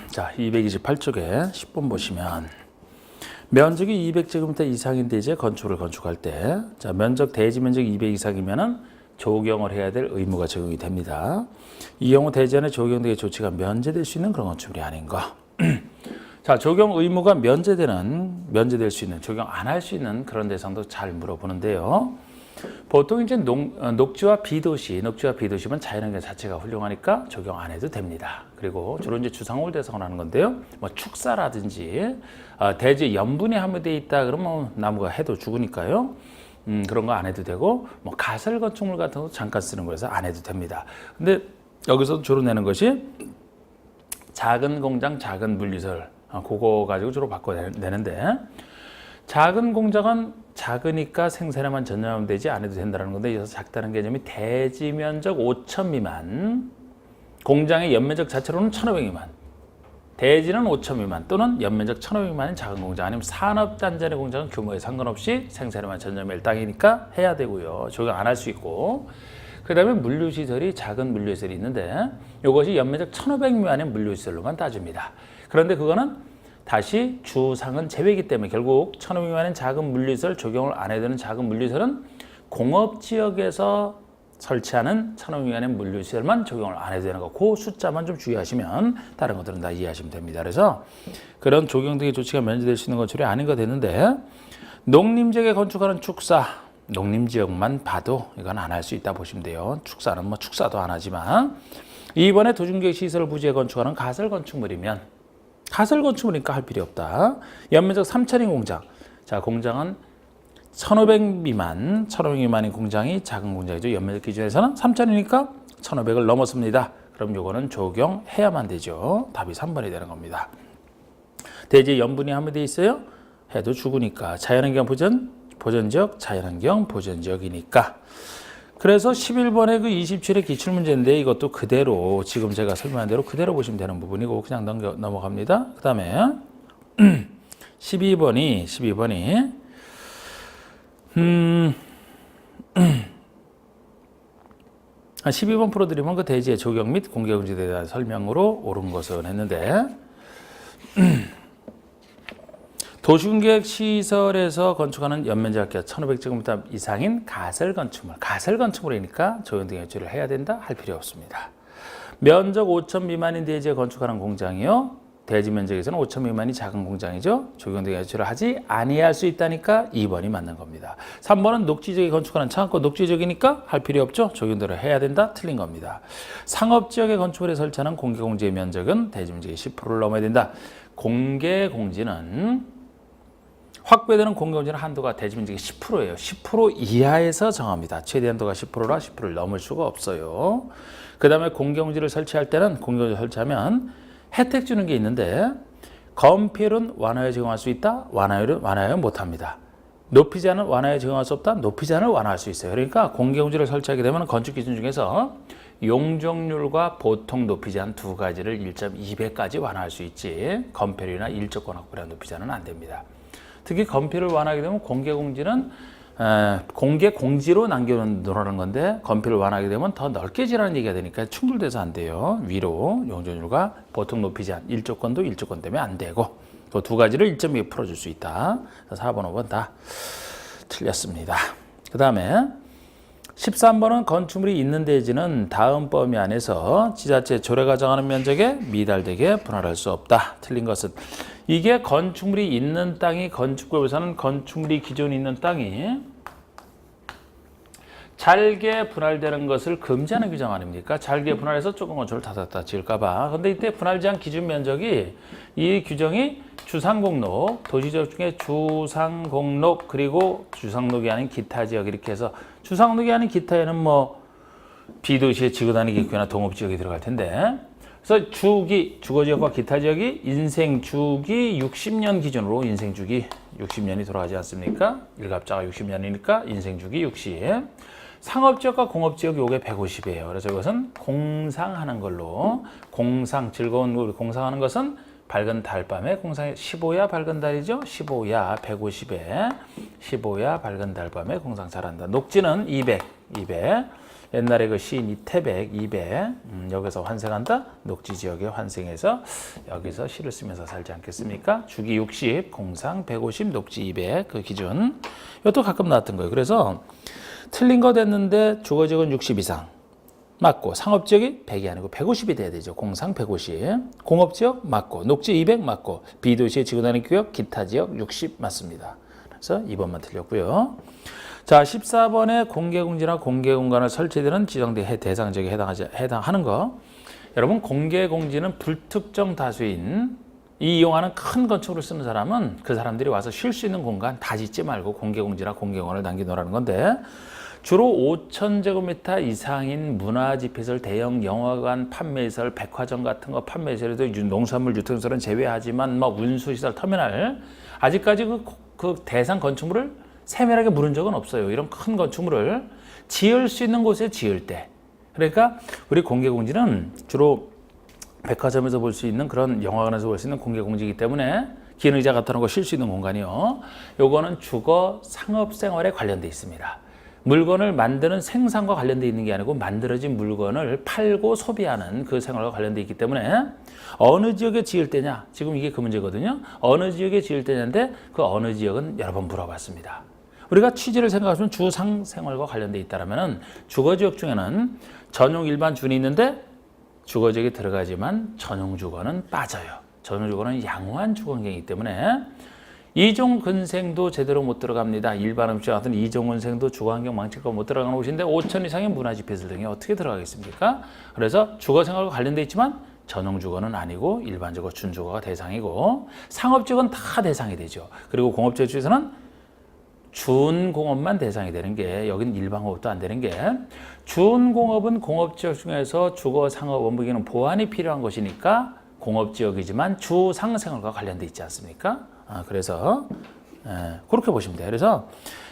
자, 228쪽에 10번 보시면 면적이 200제곱미터 이상인 대지에 건축을 건축할 때, 자, 대지 면적이 200 이상이면은 조경을 해야 될 의무가 적용이 됩니다. 이 경우 대지 안에 조경되게 조치가 면제될 수 있는 그런 건축물이 아닌가. 자, 조경 의무가 면제될 수 있는, 조경 안 할 수 있는 그런 대상도 잘 물어보는데요. 보통 이제 녹지와 비도시면 자연환경 자체가 훌륭하니까 적용 안 해도 됩니다. 그리고 주로 이제 주상호를 대상으로 하는 건데요. 뭐 축사라든지 대지 염분이 함유되어 있다 그러면 나무가 해도 죽으니까요. 그런 거 안 해도 되고, 뭐 가설 건축물 같은 거 잠깐 쓰는 거라서 안 해도 됩니다. 근데 여기서 주로 내는 것이 작은 공장, 작은 물리설, 그거 가지고 주로 바꿔내는데, 작은 공장은 작으니까 생산에만 전념하면 되지 안 해도 된다는 건데, 여기서 작다는 개념이 대지 면적 5천 미만, 공장의 연면적 자체로는 1,500 미만, 대지는 5천 미만 또는 연면적 1,500 미만인 작은 공장, 아니면 산업단지의 공장은 규모에 상관없이 생산에만 전념할 땅이니까 해야 되고요. 적용 안 할 수 있고, 그 다음에 물류시설이 작은 물류시설이 있는데 이것이 연면적 1,500 미만의 물류시설로만 따집니다. 그런데 그거는 다시 주상은 제외이기 때문에 결국 1,500 미만의 작은 물류시설 적용을 안 해야 되는 작은 물류시설은 공업지역에서 설치하는 1,500 미만의 물류시설만 적용을 안 해도 되는 거, 그 숫자만 좀 주의하시면 다른 것들은 다 이해하시면 됩니다. 그래서 그런 조경등의 조치가 면제될 수 있는 건축이 아닌가 되는데, 농림지역에 건축하는 축사, 농림지역만 봐도 이건 안 할 수 있다 보시면 돼요. 축사는 뭐 축사도 안 하지만, 이번에 도중계획 시설 부지에 건축하는 가설 건축물이면, 가설 건축물이니까 할 필요 없다. 연면적 3천인 공장. 자, 공장은 1,500 미만인 공장이 작은 공장이죠. 연면적 기준에서는 3천이니까 1,500을 넘었습니다. 그럼 요거는 적용해야만 되죠. 답이 3번이 되는 겁니다. 대지에 염분이 함유되어 있어요. 해도 죽으니까. 자연환경 보전지역, 자연환경 보전지역이니까. 그래서 11번의 그 27의 기출문제인데, 이것도 그대로 지금 제가 설명한 대로 그대로 보시면 되는 부분이고 그냥 넘어갑니다. 그 다음에 12번이 12번 풀어드리면 그 대지의 조경 및 공개금지에 대한 설명으로 옳은 것은 했는데, 도시계획 시설에서 건축하는 연면적 1,500제곱미터 이상인 가설 건축물이니까 조경등의 조치를 해야 된다 할 필요 없습니다. 면적 5천 미만인 대지에 건축하는 공장이요, 대지 면적에서는 5천 미만이 작은 공장이죠. 조경등의 조치를 하지 아니할 수 있다니까 2번이 맞는 겁니다. 3번은 녹지지역에 건축하는 창고 녹지지역이니까 할 필요 없죠. 조경등을 해야 된다, 틀린 겁니다. 상업지역에 건축을 해 설치하는 공개공지의 면적은 대지 면적의 10%를 넘어야 된다. 공개공지는 확보되는 공개공지는 한도가 대지 면적의 10%예요. 10% 이하에서 정합니다. 최대 한도가 10%라 10%를 넘을 수가 없어요. 그 다음에 공개공지를 설치할 때는, 공개공지를 설치하면 혜택 주는 게 있는데, 건폐율은 완화에 적용할 수 있다, 완화율은 못합니다. 높이 제한은 완화에 적용할 수 없다, 높이 제한을 완화할 수 있어요. 그러니까 공개공지를 설치하게 되면 건축 기준 중에서 용적률과 보통 높이 제한 두 가지를 1.2배까지 완화할 수 있지, 건폐율이나 일조권 확보량 높이 제한은 안 됩니다. 특히 건폐율을 완화하게 되면 공개공지는 공개 공지로 남겨놓으라는 건데, 건폐율을 완화하게 되면 더 넓게 지라는 얘기가 되니까 충돌돼서 안 돼요. 위로 용적률과 보통 높이 제한, 일조권도 일조권 때문에 안 되고, 그 두 가지를 1.2 풀어줄 수 있다. 4번, 5번 다 틀렸습니다. 그 다음에 13번은 건축물이 있는 대지는 다음 범위 안에서 지자체 조례가 정하는 면적에 미달되게 분할할 수 없다. 틀린 것은, 이게 건축물이 있는 땅이, 건축법에서는 건축물이 기존에 있는 땅이 잘게 분할되는 것을 금지하는 규정 아닙니까? 잘게 분할해서 조금 건축을 다 지을까봐. 근데 이때 분할 제한 기준 면적이, 이 규정이 주상공록, 도시지역 중에 주상공록, 그리고 주상록이 아닌 기타 지역 이렇게 해서, 주상록이 아닌 기타에는 뭐 비도시의 지구단위계획이나 동업지역이 들어갈 텐데, 그래서 주거지역과 기타 지역이 인생주기 60년 기준으로, 인생주기 60년이 돌아가지 않습니까? 일갑자가 60년이니까 인생주기 60. 상업지역과 공업지역 요게 150이에요. 그래서 이것은 공상하는 걸로, 즐거운 우리 공상하는 것은 밝은 달밤에 공상해, 15야 밝은 달이죠. 15야 150에 15야 밝은 달밤에 공상 잘한다. 녹지는 200. 옛날에 그 시인 이태백, 이백 여기서 환생한다. 녹지 지역에 환생해서 여기서 시를 쓰면서 살지 않겠습니까? 주기 60, 공상 150, 녹지 200 그 기준. 이것도 가끔 나왔던 거예요. 그래서 틀린 거 됐는데 주거 지역은 60 이상 맞고 상업지역이 100이 아니고 150이 돼야 되죠. 공상 150, 공업지역 맞고 녹지 200 맞고 비도시의 지구단위 구역 기타 지역 60 맞습니다. 그래서 2번만 틀렸고요. 자, 14번에 공개공지나 공개공간을 설치되는 지정된 대상 지역에 해당하는 거. 여러분, 공개공지는 불특정 다수인 이용하는 큰 건축을 쓰는 사람은 그 사람들이 와서 쉴 수 있는 공간 다 짓지 말고 공개공지나 공개공간을 남겨놓으라는 건데 주로 5,000제곱미터 이상인 문화집회시설, 대형 영화관, 판매시설, 백화점 같은 거 판매시설에도 농산물 유통시설은 제외하지만 뭐 운수시설, 터미널 아직까지 그 대상 건축물을 세밀하게 물은 적은 없어요. 이런 큰 건축물을 지을 수 있는 곳에 지을 때. 그러니까 우리 공개공지는 주로 백화점에서 볼 수 있는 그런 영화관에서 볼 수 있는 공개공지이기 때문에 긴 의자 같은 거 쉴 수 있는 공간이요. 요거는 주거 상업생활에 관련돼 있습니다. 물건을 만드는 생산과 관련돼 있는 게 아니고 만들어진 물건을 팔고 소비하는 그 생활과 관련돼 있기 때문에 어느 지역에 지을 때냐, 지금 이게 그 문제거든요. 어느 지역에 지을 때냐인데 그 어느 지역은 여러 번 물어봤습니다. 우리가 취지를 생각하시면 주상생활과 관련돼 있다면 주거지역 중에는 전용 일반 준이 있는데 주거지역에 들어가지만 전용주거는 빠져요. 전용주거는 양호한 주거환경이기 때문에 이종 근생도 제대로 못 들어갑니다. 일반 음식 같은 이종 근생도 주거환경 망칠까 못 들어가는 곳인데 5천 이상의 문화집회시설 등이 어떻게 들어가겠습니까? 그래서 주거생활과 관련돼 있지만 전용주거는 아니고 일반주거, 준주거가 대상이고 상업지역은 다 대상이 되죠. 그리고 공업지역 중에서는 준공업만 대상이 되는 게 여긴 일반공업도 안 되는 게 준공업은 공업지역 중에서 주거, 상업, 원부기는 보완이 필요한 것이니까 공업지역이지만 주상생활과 관련돼 있지 않습니까? 그래서 그렇게 보시면 돼요. 그래서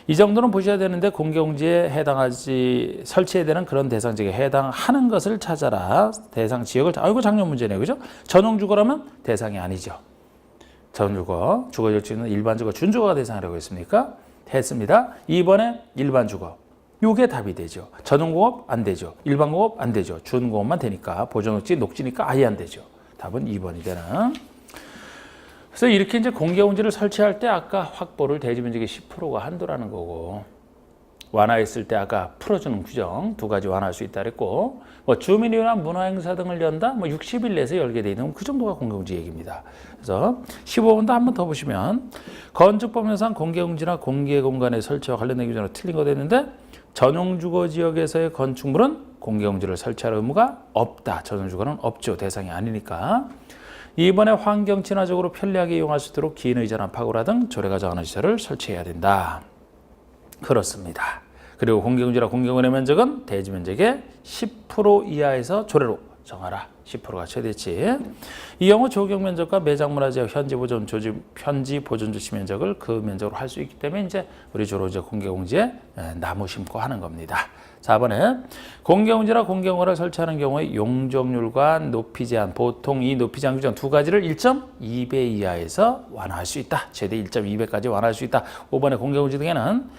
이 정도는 보셔야 되는데 공개공지에 해당하지 설치해야 되는 그런 대상 지역에 해당하는 것을 찾아라. 대상 지역을 아이고 작년 문제네요. 그죠? 전용주거라면 대상이 아니죠. 전주거, 주거지역 중에는 일반주거, 준주거가 대상이라고 했습니까? 했습니다. 2번에 일반주거. 요게 답이 되죠. 전용공업 안 되죠. 일반공업 안 되죠. 준공업만 되니까 보존녹지, 녹지니까 아예 안 되죠. 답은 2번이 되는. 그래서 이렇게 이제 공개공지를 설치할 때 아까 확보를 대지면적의 10%가 한도라는 거고 완화했을 때 아까 풀어주는 규정 두 가지 완화할 수 있다 그랬고 뭐 주민위원회 문화행사 등을 연다 뭐 60일 내에서 열게 돼 있는 그 정도가 공개공지 얘기입니다. 그래서 15번도 한 번 더 보시면 건축법령상 공개공지나 공개공간의 설치와 관련된 규정으로 틀린 거 됐는데 전용주거지역에서의 건축물은 공개공지를 설치할 의무가 없다. 전용주거는 없죠. 대상이 아니니까. 이번에 환경 친화적으로 편리하게 이용할 수 있도록 긴 의자나 파고라 등 조례가 정하는 시설을 설치해야 된다. 그렇습니다. 그리고 공개공지나 공개공간의 면적은 대지 면적의 10% 이하에서 조례로 정하라. 10%가 최대치. 이 경우 조경 면적과 매장문화재역 현지 보존 조치 면적을 그 면적으로 할 수 있기 때문에 이제 우리 주로 이제 공개공지에 나무 심고 하는 겁니다. 4번에 공개공지나 공개공간을 설치하는 경우에 용적률과 높이 제한, 보통 이 높이 제한 규정 두 가지를 1.2배 이하에서 완화할 수 있다. 최대 1.2배까지 완화할 수 있다. 5번에 공개공지 등에는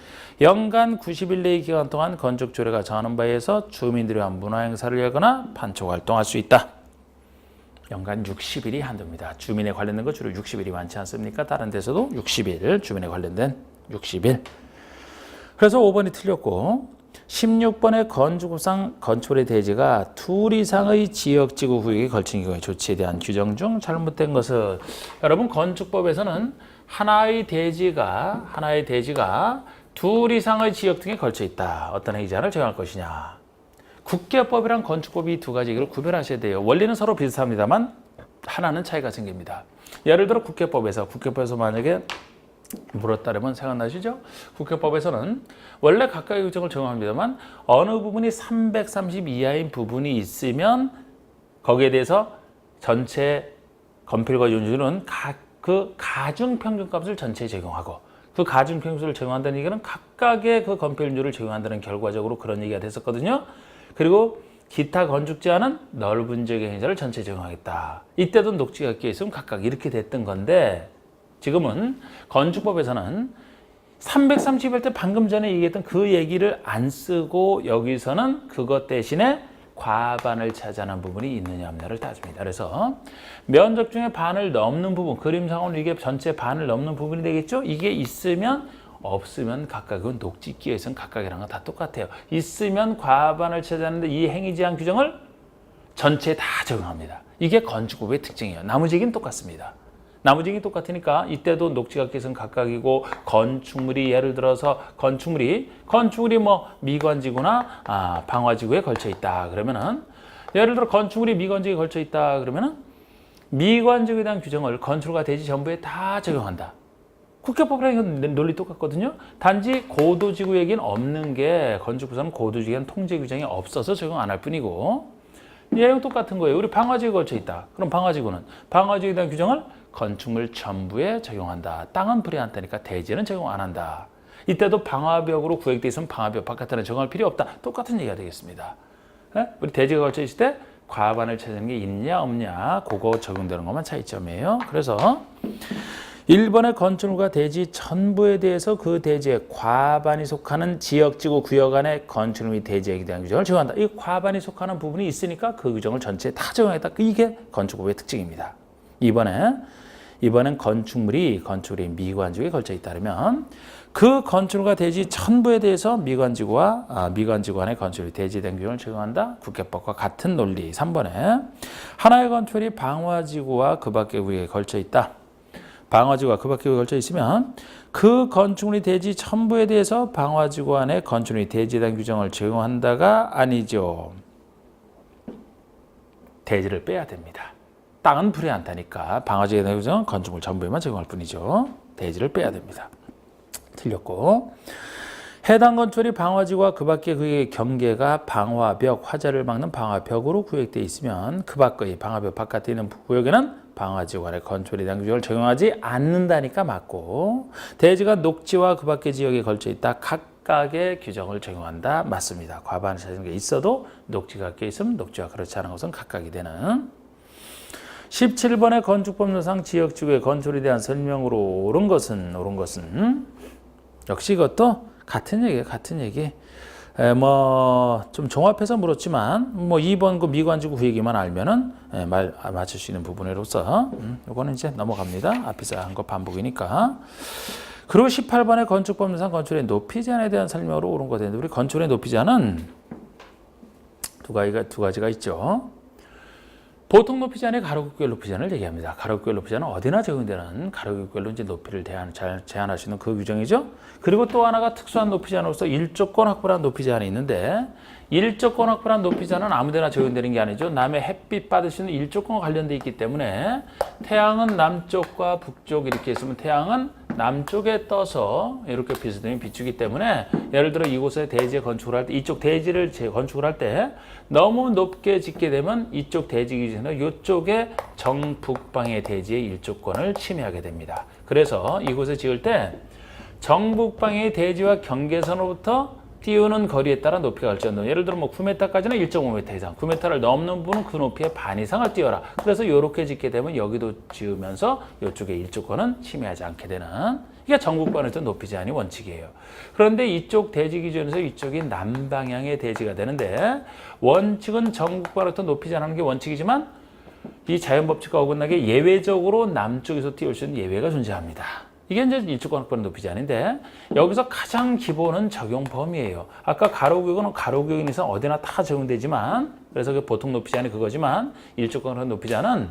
연간 90일 내의 기간 동안 건축 조례가 정하는 바에 의해서 주민들이 한 문화행사를 열거나 판촉 활동할 수 있다. 연간 60일이 한도입니다. 주민에 관련된 거 주로 60일이 많지 않습니까? 다른 데서도 60일, 주민에 관련된 60일. 그래서 5번이 틀렸고 16번의 건축법상 건축물의 대지가 둘 이상의 지역지구 구역에 걸친 경우의 조치에 대한 규정 중 잘못된 것은 여러분 건축법에서는 하나의 대지가 둘 이상의 지역 등에 걸쳐 있다. 어떤 행위 제한을 정할 것이냐. 국계법이랑 건축법이 두 가지를 구별하셔야 돼요. 원리는 서로 비슷합니다만 하나는 차이가 생깁니다. 예를 들어 국계법에서 만약에 물었다면 생각나시죠? 국회법에서는 원래 각각의 규정을 적용합니다만 어느 부분이 330 이하인 부분이 있으면 거기에 대해서 전체 건필과 윤주는 그 가중평균값을 전체에 적용하고 그 가중평균을 적용한다는 얘기는 각각의 그 건폐율을 적용한다는 결과적으로 그런 얘기가 됐었거든요. 그리고 기타 건축 제한은 넓은 지역의 행사를 전체에 적용하겠다. 이때도 녹지가 끼어 있으면 각각 이렇게 됐던 건데 지금은 건축법에서는 330일 때 방금 전에 얘기했던 그 얘기를 안 쓰고 여기서는 그것 대신에 과반을 차지하는 부분이 있느냐 없느냐를 따집니다. 그래서 면적 중에 반을 넘는 부분, 그림상으로 이게 전체 반을 넘는 부분이 되겠죠? 이게 있으면 없으면 각각은 녹지 끼어 있으면 각각이랑 다 똑같아요. 있으면 과반을 차지하는데 이 행위제한 규정을 전체에 다 적용합니다. 이게 건축법의 특징이에요. 나머지 얘기는 똑같습니다. 나머지 얘기 똑같으니까 이때도 녹지가 끼어 있으면 각각이고 건축물이 예를 들어서 건축물이 뭐 미관지구나 방화지구에 걸쳐 있다 그러면은 예를 들어 건축물이 미관지구에 걸쳐 있다 그러면은 미관지구에 대한 규정을 건축물과 대지 전부에 다 적용한다. 국회법이랑 논리 똑같거든요. 단지 고도지구 얘기는 없는 게 건축부서는 고도지구에는 통제 규정이 없어서 적용 안 할 뿐이고 얘랑 똑같은 거예요. 우리 방화지구에 걸쳐 있다. 그럼 방화지구는 방화지구에 대한 규정을 건축물 전부에 적용한다. 땅은 불이한다니까 대지는 적용 안 한다. 이때도 방화벽으로 구획돼 있으면 방화벽 바깥에는 적용할 필요 없다. 똑같은 얘기가 되겠습니다. 우리 대지가 걸쳐 있을 때 과반을 차지하는 게 있냐 없냐 그거 적용되는 것만 차이점이에요. 그래서 1번의 건축물과 대지 전부에 대해서 그 대지의 과반이 속하는 지역지구 구역 안에 건축물 및 대지에 대한 규정을 적용한다. 이 과반이 속하는 부분이 있으니까 그 규정을 전체에 다 적용했다. 이게 건축법의 특징입니다. 이번엔 건축물이 미관지구에 걸쳐 있다면 그 건축물과 대지 전부에 대해서 미관지구 안에 건축물이 대지에 대한 규정을 적용한다. 국회법과 같은 논리. 3번에 하나의 건축물이 방화지구와 그 밖의 구역에 걸쳐 있다. 방화지구가 그 밖에 걸쳐 있으면 그 건축물이 대지 전부에 대해서 방화지구 안에 건축물이 대지에 대한 규정을 적용한다가 아니죠. 대지를 빼야 됩니다. 땅은 불이한다니까 방화지구에 대한 규정은 건축물 전부에만 적용할 뿐이죠. 대지를 빼야 됩니다. 틀렸고 해당 건축물이 방화지구와 그 밖의 그의 경계가 방화벽, 화재를 막는 방화벽으로 구획되어 있으면 그 밖의 방화벽 바깥에 있는 구역에는 방화지구 안에 건축물에 대한 규정을 적용하지 않는다니까 맞고 대지가 녹지와 그 밖의 지역에 걸쳐 있다. 각각의 규정을 적용한다. 맞습니다. 과반을 차지하는 게 있어도 녹지가 껴 있으면 녹지와 그렇지 않은 것은 각각이 되는 17번의 건축법률상 지역지구의 건축에 대한 설명으로 옳은 것은 역시 이것도 같은 얘기. 좀 종합해서 물었지만 2번 그 미관지구 구역만 알면은 맞출 수 있는 부분으로서 이거는 이제 넘어갑니다. 앞에서 한 거 반복이니까. 그리고 18번의 건축법률상 건축의 높이 제한에 대한 설명으로 옳은 거 되는데 우리 건축의 높이 제한은 두 가지가 있죠. 보통 높이 제한에 가로국별 높이 제한을 얘기합니다. 가로국별 높이 제한은 어디나 적용되는 가로국별로 이제 높이를 제한할 수 있는 그 규정이죠. 그리고 또 하나가 특수한 높이 제한으로서 일조권 확보란 높이 제한이 있는데 일조권 확보란 높이 제한은 아무데나 적용되는 게 아니죠. 남의 햇빛 받을 수 있는 일조권과 관련돼 있기 때문에 태양은 남쪽과 북쪽 이렇게 있으면 태양은 남쪽에 떠서 이렇게 비스듬히 비추기 때문에 예를 들어 이곳에 대지에 건축을 할 때 이쪽 대지를 건축을 할 때 너무 높게 짓게 되면 이쪽 대지 기준으로 이쪽에 정북방의 대지의 일조권을 침해하게 됩니다. 그래서 이곳에 지을 때 정북방의 대지와 경계선으로부터 띄우는 거리에 따라 높이가 갈지언정 예를 들어 9m까지는 1.5m 이상 9m를 넘는 부분은 그 높이의 반 이상을 띄워라. 그래서 이렇게 짓게 되면 여기도 지으면서 이쪽의 일조권은 침해하지 않게 되는 이게 정북방에서 높이 제한이 원칙이에요. 그런데 이쪽 대지 기준에서 이쪽이 남방향의 대지가 되는데 원칙은 정북방으로부터 높이 제한하는 게 원칙이지만 이 자연법칙과 어긋나게 예외적으로 남쪽에서 띄울 수 있는 예외가 존재합니다. 이게 이제 일조권 확보는 높이 제한인데 여기서 가장 기본은 적용 범위예요. 아까 가로구역은 가로구역인 이상 어디나 다 적용되지만 그래서 그 보통 높이 제한이 그거지만 일조권 높이 제한은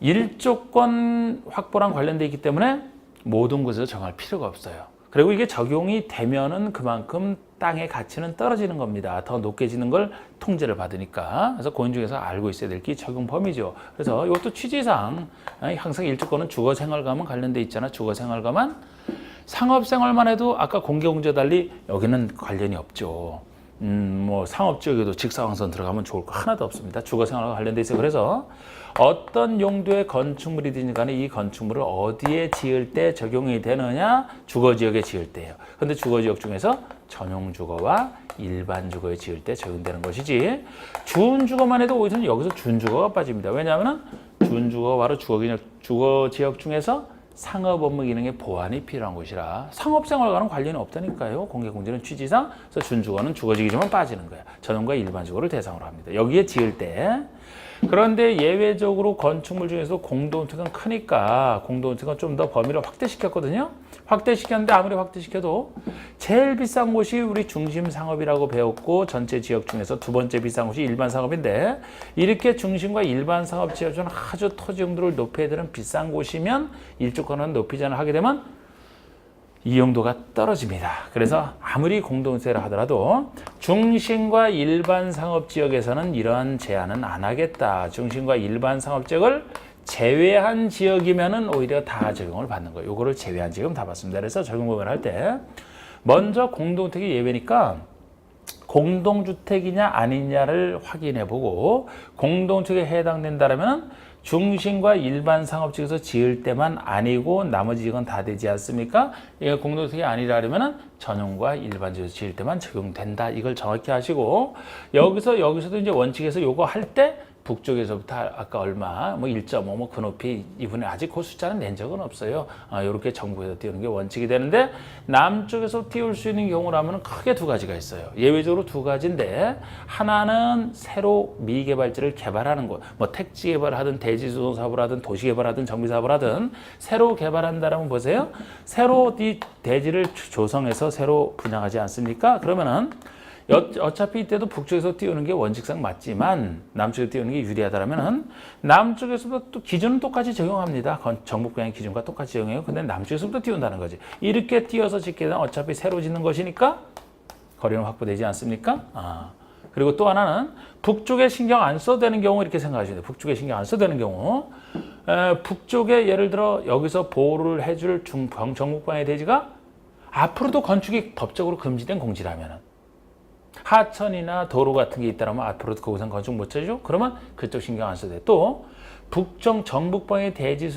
일조권 확보랑 관련돼 있기 때문에 모든 곳에서 정할 필요가 없어요. 그리고 이게 적용이 되면은 그만큼 땅의 가치는 떨어지는 겁니다. 더 높게 지는 걸 통제를 받으니까. 그래서 고인중에서 알고 있어야 될 게 적용 범위죠. 그래서 이것도 취지상 항상 일조권은 주거생활과만 관련돼 있잖아. 주거생활과만 상업생활만 해도 아까 공개공제 달리 여기는 관련이 없죠. 상업지역에도 직사광선 들어가면 좋을 거 하나도 없습니다. 주거생활과 관련돼 있어요. 그래서 어떤 용도의 건축물이든지 간에 이 건축물을 어디에 지을 때 적용이 되느냐? 주거지역에 지을 때예요. 근데 주거지역 중에서 전용주거와 일반 주거에 지을 때 적용되는 것이지 준주거만 해도 오히려 여기서 준주거가 빠집니다. 왜냐하면 준주거가 바로 주거지역 중에서 상업 업무 기능의 보완이 필요한 곳이라 상업생활과는 관련이 없다니까요. 공개공지는 취지상. 그래서 준주거는 주거지기지만 빠지는 거야. 전용과 일반주거를 대상으로 합니다. 여기에 지을 때. 그런데 예외적으로 건축물 중에서 공동특은 크니까 공동특은 좀 더 범위를 확대시켰거든요. 확대시켰는데 아무리 확대시켜도 제일 비싼 곳이 우리 중심 상업이라고 배웠고 전체 지역 중에서 두 번째 비싼 곳이 일반 상업인데 이렇게 중심과 일반 상업 지역 중 아주 토지 용도를 높여야 되는 비싼 곳이면 일조권은 높이 제한을 하게 되면 이용도가 떨어집니다. 그래서 아무리 공동세를 하더라도 중심과 일반 상업지역에서는 이러한 제한은 안 하겠다. 중심과 일반 상업지역을 제외한 지역이면은 오히려 다 적용을 받는 거예요. 요거를 제외한 지역은 다 받습니다. 그래서 적용 범위를 할 때 먼저 공동택이 예외니까 공동주택이냐 아니냐를 확인해 보고 공동주택에 해당된다면 중심과 일반 상업지역에서 지을 때만 아니고 나머지 지역은 다 되지 않습니까? 이게 공동주택이 아니라면 전용과 일반 지역에서 지을 때만 적용된다. 이걸 정확히 하시고 여기서도 이제 원칙에서 요거 할 때 북쪽에서부터 아까 얼마, 뭐 1.5, 뭐 그 높이 이분에 아직 그 숫자는 낸 적은 없어요. 이렇게 정부에서 띄우는 게 원칙이 되는데 남쪽에서 띄울 수 있는 경우라면 크게 두 가지가 있어요. 예외적으로 두 가지인데 하나는 새로 미개발지를 개발하는 곳, 뭐 택지 개발하든 대지조성 사업을 하든 도시 개발하든 정비 사업을 하든 새로 개발한다라면 보세요. 새로 이 대지를 조성해서 새로 분양하지 않습니까? 그러면은 어차피 이때도 북쪽에서 띄우는 게 원칙상 맞지만 남쪽에서 띄우는 게 유리하다면 남쪽에서도 또 기준은 똑같이 적용합니다. 정북부양의 기준과 똑같이 적용해요. 근데 남쪽에서부터 띄운다는 거지. 이렇게 띄어서 짓게 되면 어차피 새로 짓는 것이니까 거리는 확보되지 않습니까? 그리고 또 하나는 북쪽에 신경 안 써도 되는 경우 이렇게 생각하시면 돼요. 북쪽에 신경 안 써도 되는 경우 북쪽에 예를 들어 여기서 보호를 해줄 정북부양의 대지가 앞으로도 건축이 법적으로 금지된 공지라면은 하천이나 도로 같은 게 있다면 앞으로도 거기선 건축 못 해줘? 그러면 그쪽 신경 안 써도 돼. 또 정북방의 대지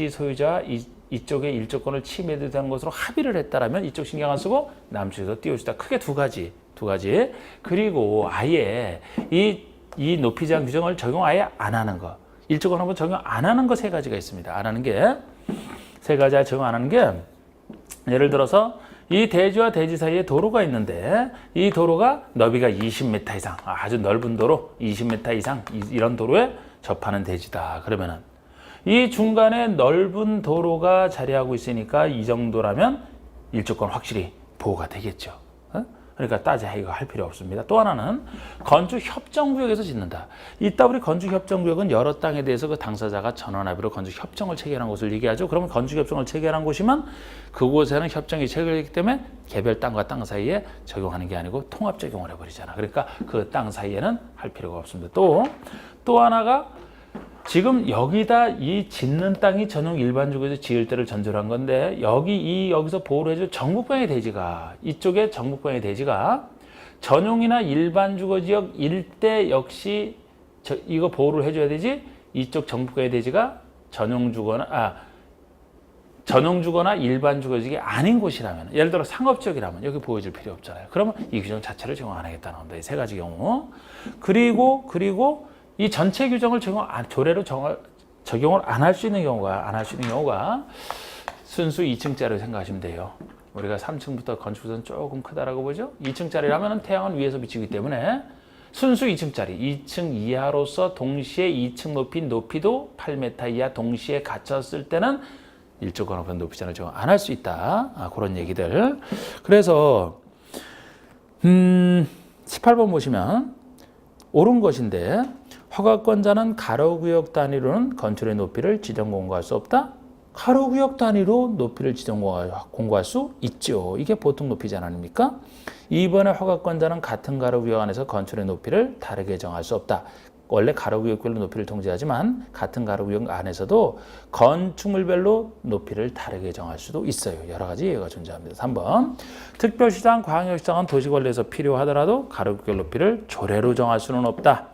소유자와 이쪽의 일조권을 침해되는 것으로 합의를 했다라면 이쪽 신경 안 쓰고 남쪽에서 띄워주다. 크게 두 가지. 그리고 아예 이 높이 제한 규정을 적용 아예 안 하는 거. 일조권 한번 적용 안 하는 거 세 가지가 있습니다. 안 하는 게 세 가지 적용 안 하는 게 예를 들어서 이 대지와 대지 사이에 도로가 있는데 이 도로가 너비가 20m 이상, 아주 넓은 도로 20m 이상 이런 도로에 접하는 대지다. 그러면은 이 중간에 넓은 도로가 자리하고 있으니까 이 정도라면 일조권 확실히 보호가 되겠죠. 그러니까 따져 이거 할 필요 없습니다. 또 하나는 건축협정구역에서 짓는다. 이따 우리 건축협정구역은 여러 땅에 대해서 그 당사자가 전원합의로 건축협정을 체결한 곳을 얘기하죠. 그러면 건축협정을 체결한 곳이면 그곳에는 협정이 체결되기 때문에 개별 땅과 땅 사이에 적용하는 게 아니고 통합 적용을 해버리잖아. 그러니까 그 땅 사이에는 할 필요가 없습니다. 또 하나가 지금 여기다 이 짓는 땅이 전용 일반주거에서 지을 때를 전제로 한 건데 여기서 보호를 해줄 정북방의 대지가 이쪽에 정북방의 대지가 전용이나 일반주거지역 일대 역시 이거 보호를 해줘야 되지 이쪽 정북방의 대지가 전용주거나 일반주거지역이 아닌 곳이라면 예를 들어 상업지역이라면 여기 보호해줄 필요 없잖아요. 그러면 이 규정 자체를 적용 안 하겠다는 겁니다. 이 세 가지 경우. 그리고 이 전체 규정을 조례로 적용을 안 할 수 있는 경우가 순수 2층짜리를 생각하시면 돼요. 우리가 3층부터 건축부서는 조금 크다라고 보죠. 2층짜리라면 태양은 위에서 비치기 때문에 순수 2층짜리, 2층 이하로서 동시에 2층 높이도 8m 이하 동시에 갖췄을 때는 일조권 없는 높이 제한을 적용 안 할 수 있다. 그런 얘기들. 그래서 18번 보시면 옳은 것인데 허가권자는 가로구역 단위로는 건축의 높이를 지정 공고할 수 없다? 가로구역 단위로 높이를 지정 공고할 수 있죠. 이게 보통 높이 제한 아닙니까? 2번의 허가권자는 같은 가로구역 안에서 건축의 높이를 다르게 정할 수 없다. 원래 가로구역별로 높이를 통제하지만 같은 가로구역 안에서도 건축물별로 높이를 다르게 정할 수도 있어요. 여러 가지 예외가 존재합니다. 3번 특별시장, 광역시장은 도시관리에서 필요하더라도 가로구역 높이를 조례로 정할 수는 없다.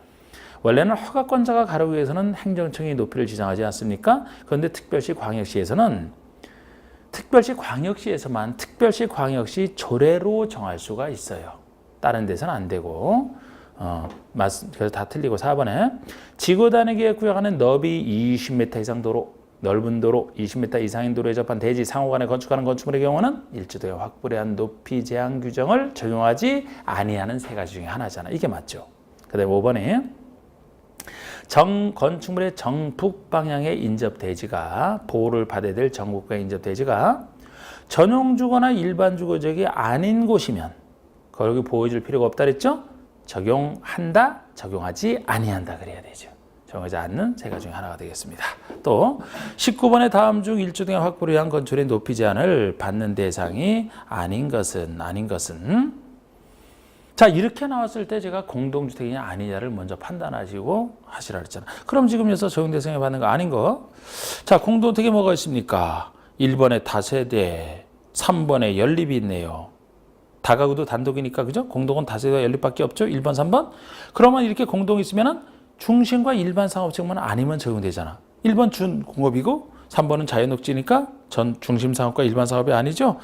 원래는 허가권자가 가로구역에서는 행정청이 높이를 지정하지 않습니까? 그런데 특별시, 광역시에서만 특별시, 광역시 조례로 정할 수가 있어요. 다른 데서는 안 되고. 그래서 다 틀리고 4번에 지구 단위계획 구역 안에 너비 20m 이상 도로 넓은 도로 20m 이상인 도로에 접한 대지 상호간에 건축하는 건축물의 경우는 일조도의 확보에 한 높이 제한 규정을 적용하지 아니하는 세 가지 중에 하나잖아. 이게 맞죠. 그다음에 5번에 건축물의 정북 방향의 인접 대지가 보호를 받아야 될 정북방의 인접 대지가 전용 주거나 일반 주거 지역이 아닌 곳이면 거기 보호해줄 필요가 없다 그랬죠? 적용한다, 적용하지 아니한다 그래야 되죠. 적용하지 않는 세 가지 중에 하나가 되겠습니다. 또 19번의 다음 중 일조 등의 확보를 위한 건축의 높이 제한을 받는 대상이 아닌 것은 자, 이렇게 나왔을 때 제가 공동주택이냐 아니냐를 먼저 판단하시고 하시라 그랬잖아. 그럼 지금 여기서 적용 대상에 받는 거 아닌 거. 자, 공동주택이 뭐가 있습니까? 1번에 다세대, 3번에 연립이 있네요. 다가구도 단독이니까 그죠? 공동은 다세대와 연립밖에 없죠. 1번, 3번. 그러면 이렇게 공동이 있으면은 중심과 일반 상업지역만 아니면 적용되잖아. 1번 준공업이고 3번은 자연녹지니까 중심 상업과 일반 상업이 아니죠.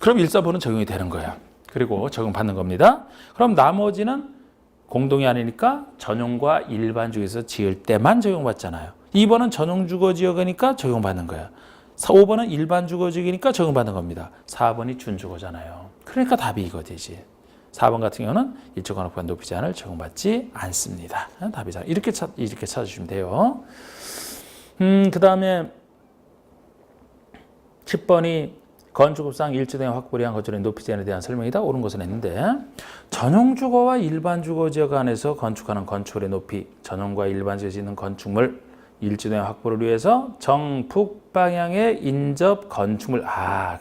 그럼 1, 4번은 적용이 되는 거야. 그리고 적용받는 겁니다. 그럼 나머지는 공동이 아니니까 전용과 일반 주거에서 지을 때만 적용받잖아요. 2번은 전용 주거지역이니까 적용받는 거야. 5번은 일반 주거지역이니까 적용받는 겁니다. 4번이 준주거잖아요. 그러니까 답이 이거 되지. 4번 같은 경우는 일조 간혹과 높이 제한을 적용받지 않습니다. 답이 이렇게 찾아주시면 돼요. 그 다음에 10번이 건축법상 일조 등의 확보를 위한 건축의 높이 제한에 대한 설명이다. 옳은 것은 했는데 전용 주거와 일반 주거 지역 안에서 건축하는 건축물의 높이, 전용과 일반 지역에 있는 건축물 일조 등의 확보를 위해서 정북 방향의 인접 건축물.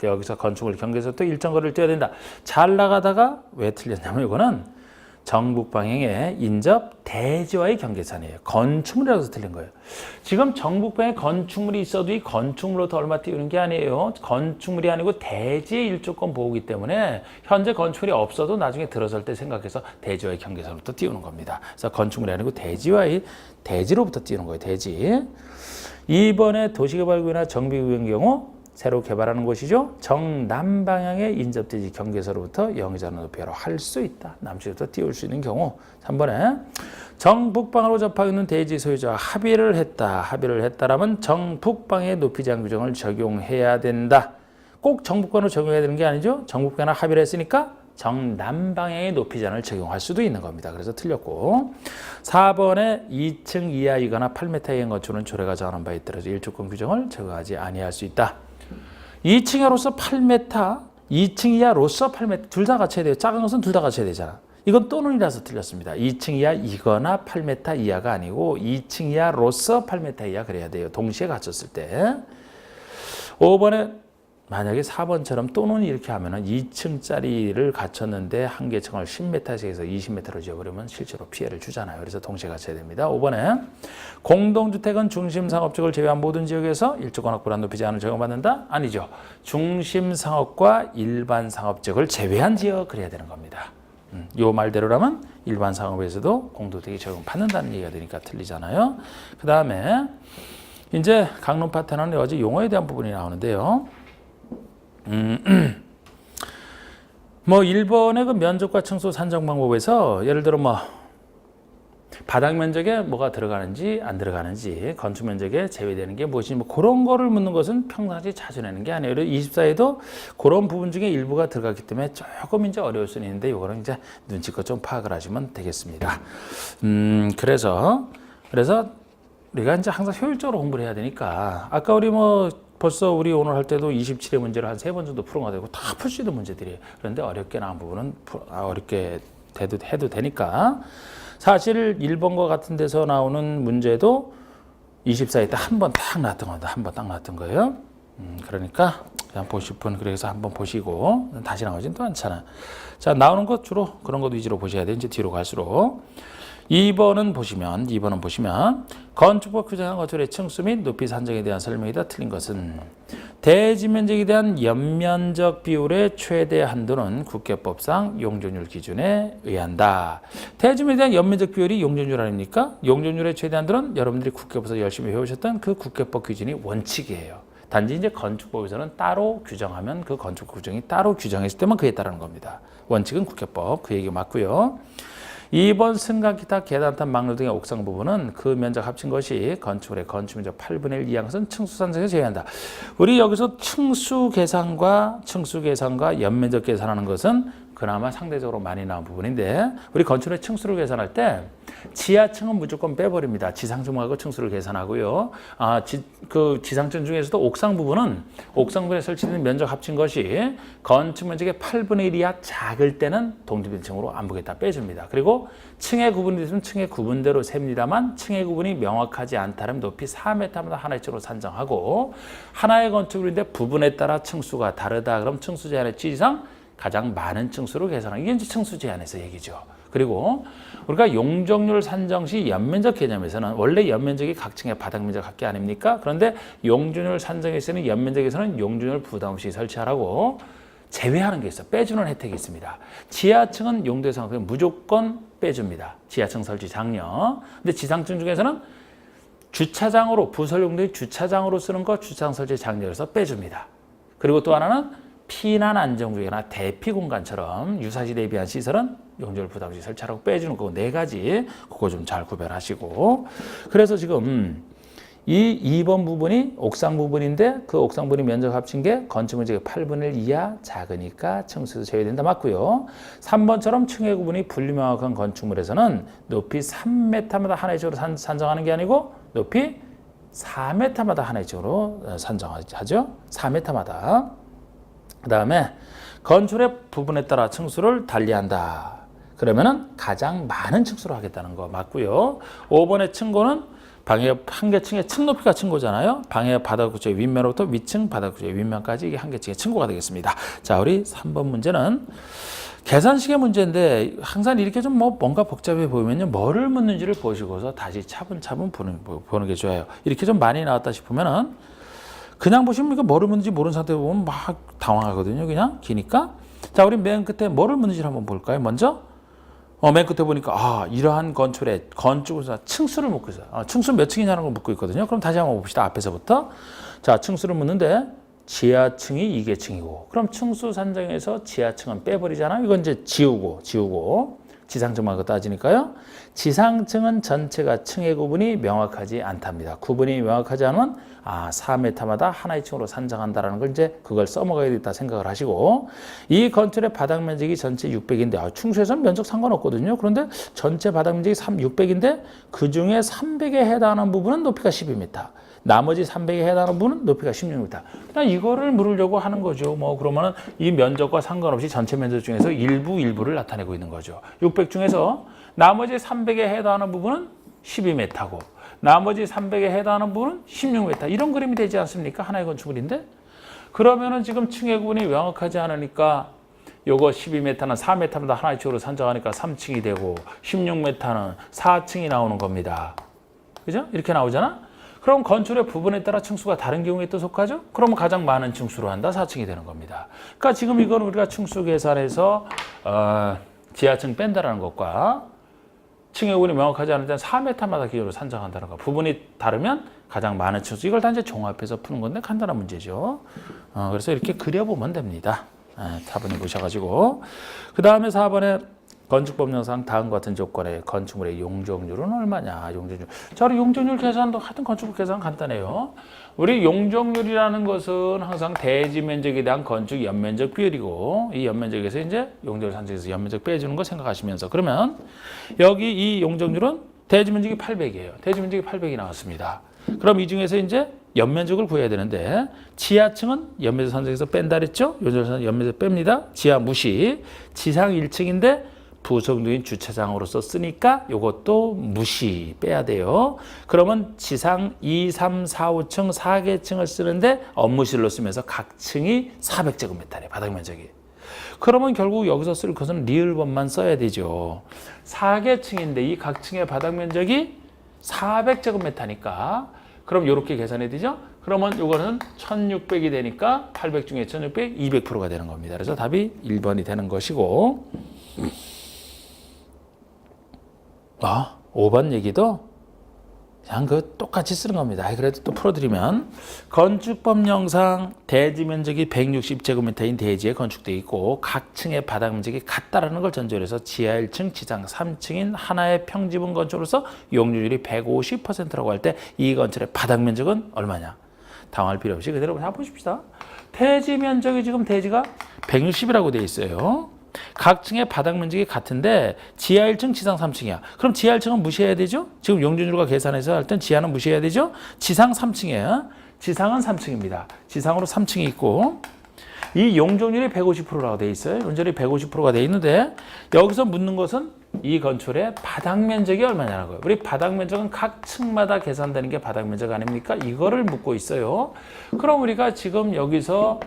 여기서 건축물 경계에서 또 일정 거리를 떼야 된다. 잘 나가다가 왜 틀렸냐면 이거는 정북 방향의 인접 대지와의 경계선이에요. 건축물이라고 해서 틀린 거예요. 지금 정북 방향에 건축물이 있어도 이 건축물로부터 얼마 띄우는 게 아니에요. 건축물이 아니고 대지의 일조권 보호기 때문에 현재 건축물이 없어도 나중에 들어설 때 생각해서 대지와의 경계선부터 띄우는 겁니다. 그래서 건축물이 아니고 대지로부터 띄우는 거예요. 대지. 2번에 도시개발구역이나 정비구역의 경우 새로 개발하는 곳이죠. 정남 방향의 인접대지 경계서로부터 영위자는 높이로 할 수 있다. 남쪽부터 띄울 수 있는 경우. 3번에 정북방으로 접하고 있는 대지 소유자와 합의를 했다라면 정북방의 높이 제한 규정을 적용해야 된다. 꼭 정북방으로 적용해야 되는 게 아니죠. 정북방이나 합의를 했으니까 정남 방향의 높이 제한을 적용할 수도 있는 겁니다. 그래서 틀렸고 4번에 2층 이하이거나 8m 이하인 건축은 조례가 정하는 바에 따라서 일조권 규정을 적용하지 아니할 수 있다. 2층 이하로서 8m, 2층 이하로서 8m 둘 다 갖춰야 돼요. 작은 것은 둘 다 갖춰야 되잖아. 이건 또는이라서 틀렸습니다. 2층 이하이거나 8m 이하가 아니고 2층 이하로서 8m 이하 그래야 돼요. 동시에 갖췄을 때. 5번에 만약에 4번처럼 또는 이렇게 하면은 2층짜리를 갖췄는데 한 개층을 10m에서 20m로 지어버리면 실제로 피해를 주잖아요. 그래서 동시에 갖춰야 됩니다. 5번에 공동주택은 중심상업지역을 제외한 모든 지역에서 일조권 확보란 높이 제한을 적용받는다? 아니죠. 중심상업과 일반상업지역을 제외한 지역 그래야 되는 겁니다. 이 말대로라면 일반상업에서도 공동주택이 적용받는다는 얘기가 되니까 틀리잖아요. 그 다음에 이제 강론 파트너는 여러 가지 용어에 대한 부분이 나오는데요. 1번의 그 면적과 층수 산정 방법에서 예를 들어 바닥 면적에 뭐가 들어가는지 안 들어가는지 건축 면적에 제외되는 게 무엇인지 그런 거를 묻는 것은 평상시 자주 내는 게 아니에요. 24에도 그런 부분 중에 일부가 들어갔기 때문에 조금 이제 어려울 수는 있는데 이거는 이제 눈치껏 좀 파악을 하시면 되겠습니다. 그래서 우리가 이제 항상 효율적으로 공부를 해야 되니까 아까 우리 벌써 우리 오늘 할 때도 27의 문제를 한 3번 정도 풀어가 되고 다 풀 수 있는 문제들이에요. 그런데 어렵게 나온 부분은 어렵게 해도 되니까 사실 1번과 같은 데서 나오는 문제도 24에 딱 한 번 딱 나왔던 겁니다. 한 번 딱 나왔던 거예요. 그러니까 그냥 보실 분 그래서 한번 보시고 다시 나오진 또 않잖아. 자, 나오는 것 주로 그런 것 위주로 보셔야 돼. 이제 뒤로 갈수록. 2번은 보시면 건축법 규정한 건축의 층수 및 높이 산정에 대한 설명이다. 틀린 것은 대지 면적에 대한 연면적 비율의 최대 한도는 국계법상 용적률 기준에 의한다. 대지 면적에 대한 연면적 비율이 용적률 아닙니까? 용적률의 최대 한도는 여러분들이 국계법에서 열심히 배우셨던 그 국계법 기준이 원칙이에요. 단지 이제 건축법에서는 따로 규정하면 그 건축법 규정이 따로 규정했을 때만 그에 따르는 겁니다. 원칙은 국계법 그 얘기 맞고요. 2번 승강 기타 계단탑 막루 등의 옥상 부분은 그 면적 합친 것이 건축물의 건축 면적 8분의 1 이하인 것은 층수 산정에서 제외한다. 우리 여기서 층수 계산과 연면적 계산하는 것은 그나마 상대적으로 많이 나온 부분인데 우리 건축의 층수를 계산할 때 지하층은 무조건 빼버립니다. 지상층하고 층수를 계산하고요. 지상층 중에서도 옥상 부분에 설치된 면적 합친 것이 건축 면적의 8분의 1 이하 작을 때는 독립층으로 안보겠다 빼줍니다. 그리고 층의 구분이 있으면 층의 구분대로 셉니다만 층의 구분이 명확하지 않다면 높이 4m마다 하나의 층으로 산정하고 하나의 건축물인데 부분에 따라 층수가 다르다. 그럼 층수 제한의 지지상 가장 많은 층수로 계산하는 이게 이제 층수 제한에서 얘기죠. 그리고 우리가 용적률 산정 시 연면적 개념에서는 원래 연면적이 각 층의 바닥 면적 합계 아닙니까? 그런데 용적률 산정에서는 연면적에서는 용적률 부담 없이 설치하라고 제외하는 게 있어. 빼주는 혜택이 있습니다. 지하층은 용도의 상황에서 무조건 빼줍니다. 지하층 설치 장려. 근데 지상층 중에서는 주차장으로 부설 용도의 주차장으로 쓰는 거 주차장 설치 장려에서 빼줍니다. 그리고 또 하나는 피난 안정구역이나 대피 공간처럼 유사시 대비한 시설은 용적률 부담 없이 설치하라고 빼주는 거 네 가지 그거 좀 잘 구별하시고 그래서 지금 이 2번 부분이 옥상 부분인데 그 옥상 부분이 면적 합친 게 건축 면적의 8분의 1 이하 작으니까 층수에서 제외된다 맞고요. 3번처럼 층의 구분이 분리명확한 건축물에서는 높이 3m마다 하나의 쪽으로 산정하는 게 아니고 높이 4m마다 하나의 쪽으로 산정하죠. 4m마다. 그 다음에 건축의 부분에 따라 층수를 달리한다. 그러면은 가장 많은 층수로 하겠다는 거 맞고요. 5번의 층고는 방해 한 개 층의 층 높이가 층고잖아요. 방해 바닥 구조의 윗면으로부터 위층 바닥 구조의 윗면까지 이게 한 개 층의 층고가 되겠습니다. 자, 우리 3번 문제는 계산식의 문제인데 항상 이렇게 좀 뭔가 복잡해 보이면요. 뭐를 묻는지를 보시고서 다시 차분차분 보는 게 좋아요. 이렇게 좀 많이 나왔다 싶으면은 그냥 보시면 이거 뭐를 묻는지 모르는 상태로 보면 막 당황하거든요. 그냥 기니까. 자, 우리 맨 끝에 뭐를 묻는지 한번 볼까요? 먼저 맨 끝에 보니까 이러한 건축의 건축사 층수를 묻고 있어요. 층수 몇 층이냐는 걸 묻고 있거든요. 그럼 다시 한번 봅시다. 앞에서부터. 자, 층수를 묻는데 지하층이 이게 층이고 그럼 층수 산정에서 지하층은 빼버리잖아요. 이건 이제 지우고 지상층만 따지니까요. 지상층은 전체가 층의 구분이 명확하지 않답니다. 구분이 명확하지 않으면 4m마다 하나의 층으로 산정한다라는 걸 이제 그걸 써먹어야겠다 생각을 하시고 이 건축의 바닥 면적이 전체 600인데 충수에서는 면적 상관없거든요. 그런데 전체 바닥 면적이 600인데 그 중에 300에 해당하는 부분은 높이가 12m. 나머지 300에 해당하는 부분은 높이가 16m. 그냥 이거를 물으려고 하는 거죠. 그러면은 이 면적과 상관없이 전체 면적 중에서 일부를 나타내고 있는 거죠. 600 중에서 나머지 300에 해당하는 부분은 12m고 나머지 300에 해당하는 부분은 16m. 이런 그림이 되지 않습니까? 하나의 건축물인데. 그러면은 지금 층의 구분이 명확하지 않으니까 요거 12m는 4m마다 하나의 층으로 산정하니까 3층이 되고 16m는 4층이 나오는 겁니다. 그죠? 이렇게 나오잖아? 그럼 건축의 부분에 따라 층수가 다른 경우에 또 속하죠? 그러면 가장 많은 층수로 한다. 4층이 되는 겁니다. 그러니까 지금 이건 우리가 층수 계산해서 지하층 뺀다라는 것과 층의 구분이 명확하지 않을 때는 4m마다 기준으로 산정한다는 거. 부분이 다르면 가장 많은 층수. 이걸 다 이제 종합해서 푸는 건데 간단한 문제죠. 그래서 이렇게 그려보면 됩니다. 4번에 보셔가지고. 그 다음에 4번에 건축법령상 다음과 같은 조건에 건축물의 용적률은 얼마냐? 용적률. 자, 우리 용적률 계산도 하여튼 건축물 계산 간단해요. 우리 용적률이라는 것은 항상 대지 면적에 대한 건축 연면적 비율이고 이 연면적에서 이제 용적률 산정에서 연면적 빼주는 거 생각하시면서 그러면 여기 이 용적률은 대지 면적이 800이에요. 대지 면적이 800이 나왔습니다. 그럼 이 중에서 이제 연면적을 구해야 되는데 지하층은 연면적 산정에서 뺀다 그랬죠? 연면적 뺍니다. 지하 무시. 지상 1층인데 부속적인 주차장으로서 쓰니까 이것도 무시 빼야 돼요. 그러면 지상 2, 3, 4, 5층 4개 층을 쓰는데 업무실로 쓰면서 각 층이 400제곱미터래 바닥 면적이. 그러면 결국 여기서 쓸 것은 리을번만 써야 되죠. 4개 층인데 이 각 층의 바닥 면적이 400제곱미터니까 그럼 이렇게 계산해야 되죠. 그러면 이거는 1600이 되니까 800 중에 1600, 200%가 되는 겁니다. 그래서 답이 1번이 되는 것이고 5번 얘기도 그냥 그 똑같이 쓰는 겁니다. 그래도 또 풀어드리면 건축법령상 대지 면적이 160제곱미터인 대지에 건축되어 있고 각 층의 바닥 면적이 같다라는 걸 전제로 해서 지하 1층, 지상 3층인 하나의 평지분 건축으로서 용적률이 150%라고 할 때 이 건축의 바닥 면적은 얼마냐? 당할 필요 없이 그대로 한번 보십시다. 대지 면적이 지금 대지가 160이라고 되어 있어요. 각 층의 바닥 면적이 같은데 지하 1층, 지상 3층이야. 그럼 지하 1층은 무시해야 되죠? 지금 용적률과 계산해서 할 땐 지하는 무시해야 되죠? 지상 3층이에요. 지상은 3층입니다. 지상으로 3층이 있고 이 용적률이 150%라고 되어 있어요. 용적률이 150%가 되어 있는데 여기서 묻는 것은 이 건축의 바닥 면적이 얼마냐는 거예요. 우리 바닥 면적은 각 층마다 계산되는 게 바닥 면적 아닙니까? 이거를 묻고 있어요. 그럼 우리가 지금 여기서